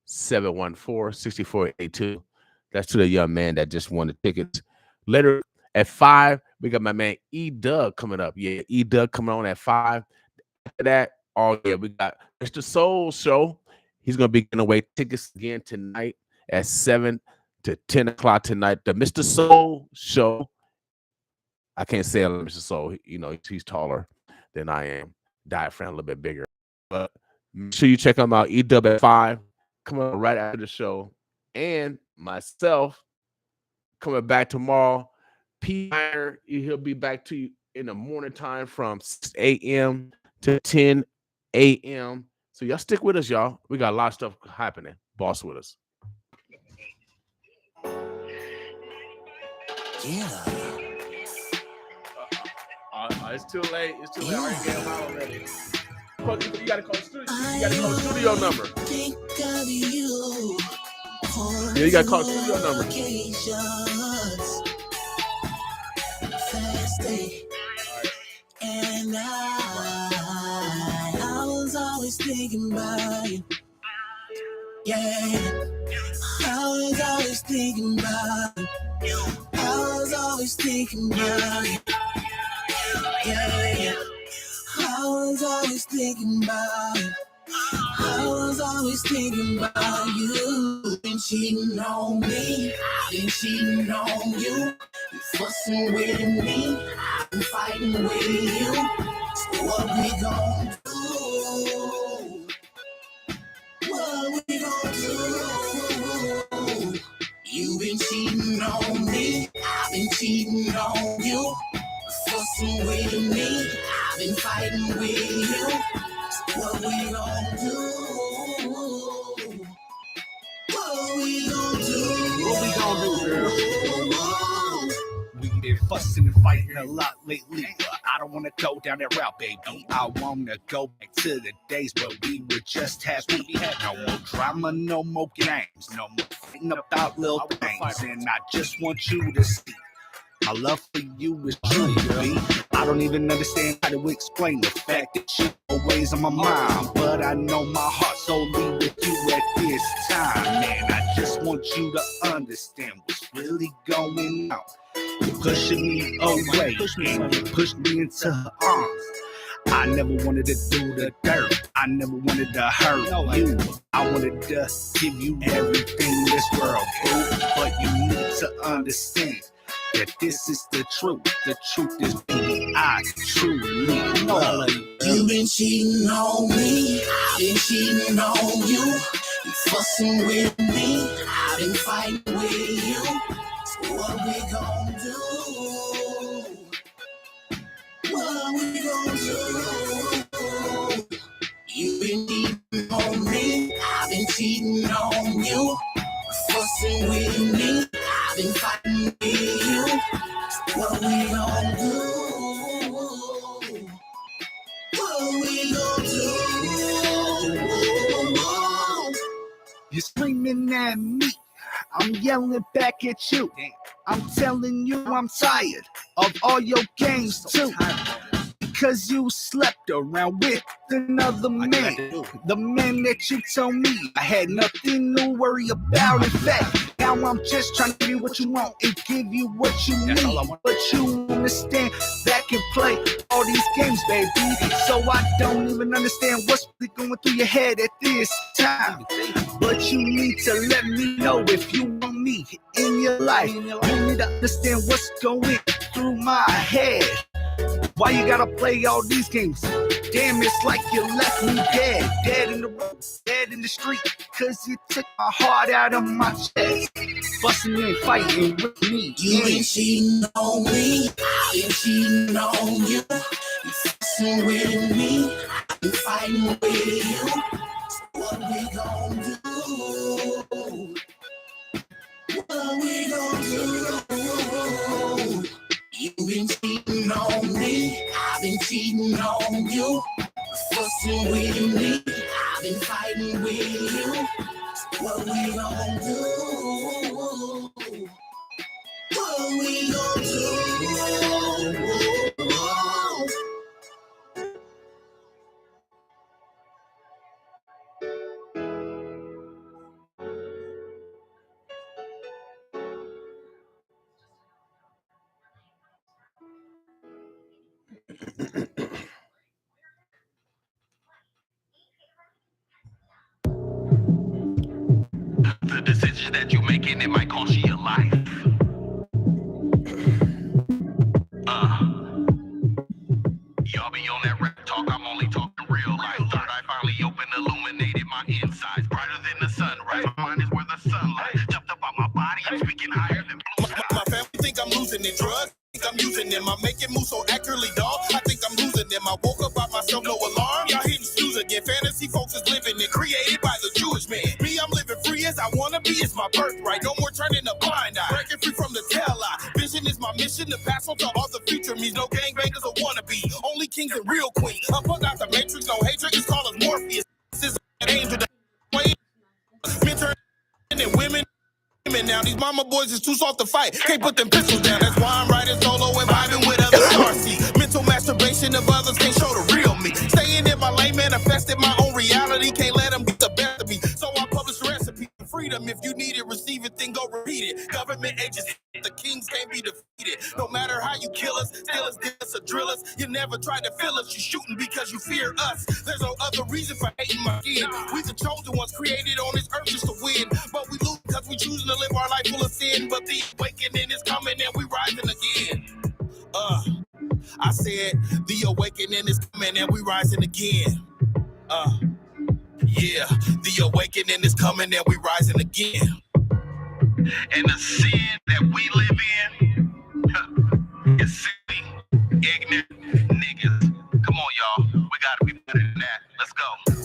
402-714-6482. That's to the young man that just won the tickets. Later at 5, we got my man E-Doug coming up. Yeah, E-Doug coming on at 5. After that, we got Mr. Soul Show. He's going to be giving away tickets again tonight at 7 to 10 o'clock tonight. The Mr. Soul Show. I can't say Mr. Soul. You know, he's taller than I am. Diaphragm a little bit bigger. But make sure you check him out. E-Dub at 5. Coming on right after the show. And myself coming back tomorrow. P. He'll be back to you in the morning time from 6 a.m. to 10 a.m. So y'all stick with us, y'all. We got a lot of stuff happening. Boss with us. Yeah. It's too late. It's too late. I already gave him out already. You gotta call the studio. You gotta call the studio number. Think of you. Yeah, you gotta call the studio number. And I was always thinking about you. Yeah, I was always thinking about you. I was always thinking about you. Yeah, I was always thinking about you. I was always thinking about you. Been cheating on me, been cheating on you. You fussing with me, I've been fighting with you. So what we gon' do? What we gon' do? You been cheating on me, I've been cheating on you. Fussing with me, I've been fighting with you. So what we gon' do? What we gon' do? What we gon' do, girl? We've been fussing and fighting a lot lately, but I don't want to go down that route, baby. I want to go back to the days where we were just happy. We had no more drama, no more games, no more fighting about little things. And I just want you to see my love for you is true, baby. I don't even understand how to explain the fact that you're always on my mind, but I know my heart's only with you at this time. Man, I just want you to understand what's really going on. You're pushing me away, and you pushed me into her arms. I never wanted to do the dirt. I never wanted to hurt you. I wanted to give you everything this world could, but you need to understand that this is the truth. The truth is, baby, I truly love you. You've been cheating on me, I've been cheating on you. You fussing with me, I've been fighting with you. So what we gon' do? What we gon' do? You've been cheating on me, I've been cheating on you. Fussing with me, I've been fighting with you. So what we gon' do? What we gon' do? You're screaming at me, I'm yelling back at you. I'm telling you I'm tired of all your games too. Because you slept around with another man. The man that you told me I had nothing to worry about. In fact, now I'm just trying to give you what you want and give you what you need. But you understand that can play all these games, baby. So I don't even understand what's really going through your head at this time. But you need to let me know if you want me in your life. You need to understand what's going through my head. Why you gotta play all these games? Damn, it's like you left me dead. Dead in the road, dead in the street. Cause you took my heart out of my chest. fussing and fighting with me. You been cheating on me, I've been cheating on you. You fussing with me, I've been fighting with you. What we gon' do? What we gon' do? You been cheating on me, I've been cheating on you. Fussing with me, I've been fighting with you. What we gon' do? What we gon' do? The decisions that you're making, it might cost you your life. Y'all be on that rap talk, I'm only talking real life. Third eye finally open, illuminated my insides. Brighter than the sunrise, my mind is where the sunlight. Jumped up on my body, I'm speaking higher than blue sky. My family think I'm losing it, drugs. Think I'm using them. I'm making moves so accurately, dog. I think I'm losing them. I woke up by myself, no alarm. Y'all hitting snooze again. Fantasy folks is living it, created by the Jewish man. Me, I'm living free as I wanna be. It's my birthright. No more turning a blind eye. Breaking free from the tail eye. Vision is my mission to pass on to all the future me's. No gangbangers or wannabe. Only kings and real queens. I'm put out the matrix. No hatred. Just call us Morpheus. This is an angel. Mentor and women. Now these mama boys is too soft to fight. Can't put them pistols down. That's why I'm riding solo and vibing with other RC. Mental masturbation of others can't show the real me. Staying in my lane, manifesting my own reality. Can't let them get the best of me. So I publish a recipe for freedom. If you need it, receive it, then go repeat it. Government agents, the kings can't be defeated. No matter how you kill us, steal us, diss us, or drill us, you never tried to fill us. You shooting because you fear us. There's no other reason for hating my kid. We the chosen ones created on this earth just to win. But we lose because we choosing to live our life full of sin. But the awakening is coming and we rising again. I said the awakening is coming and we rising again. Yeah, the awakening is coming and we rising again. And the sin that we live in is silly, ignorant niggas. Come on, y'all. We gotta be better than that. Let's go.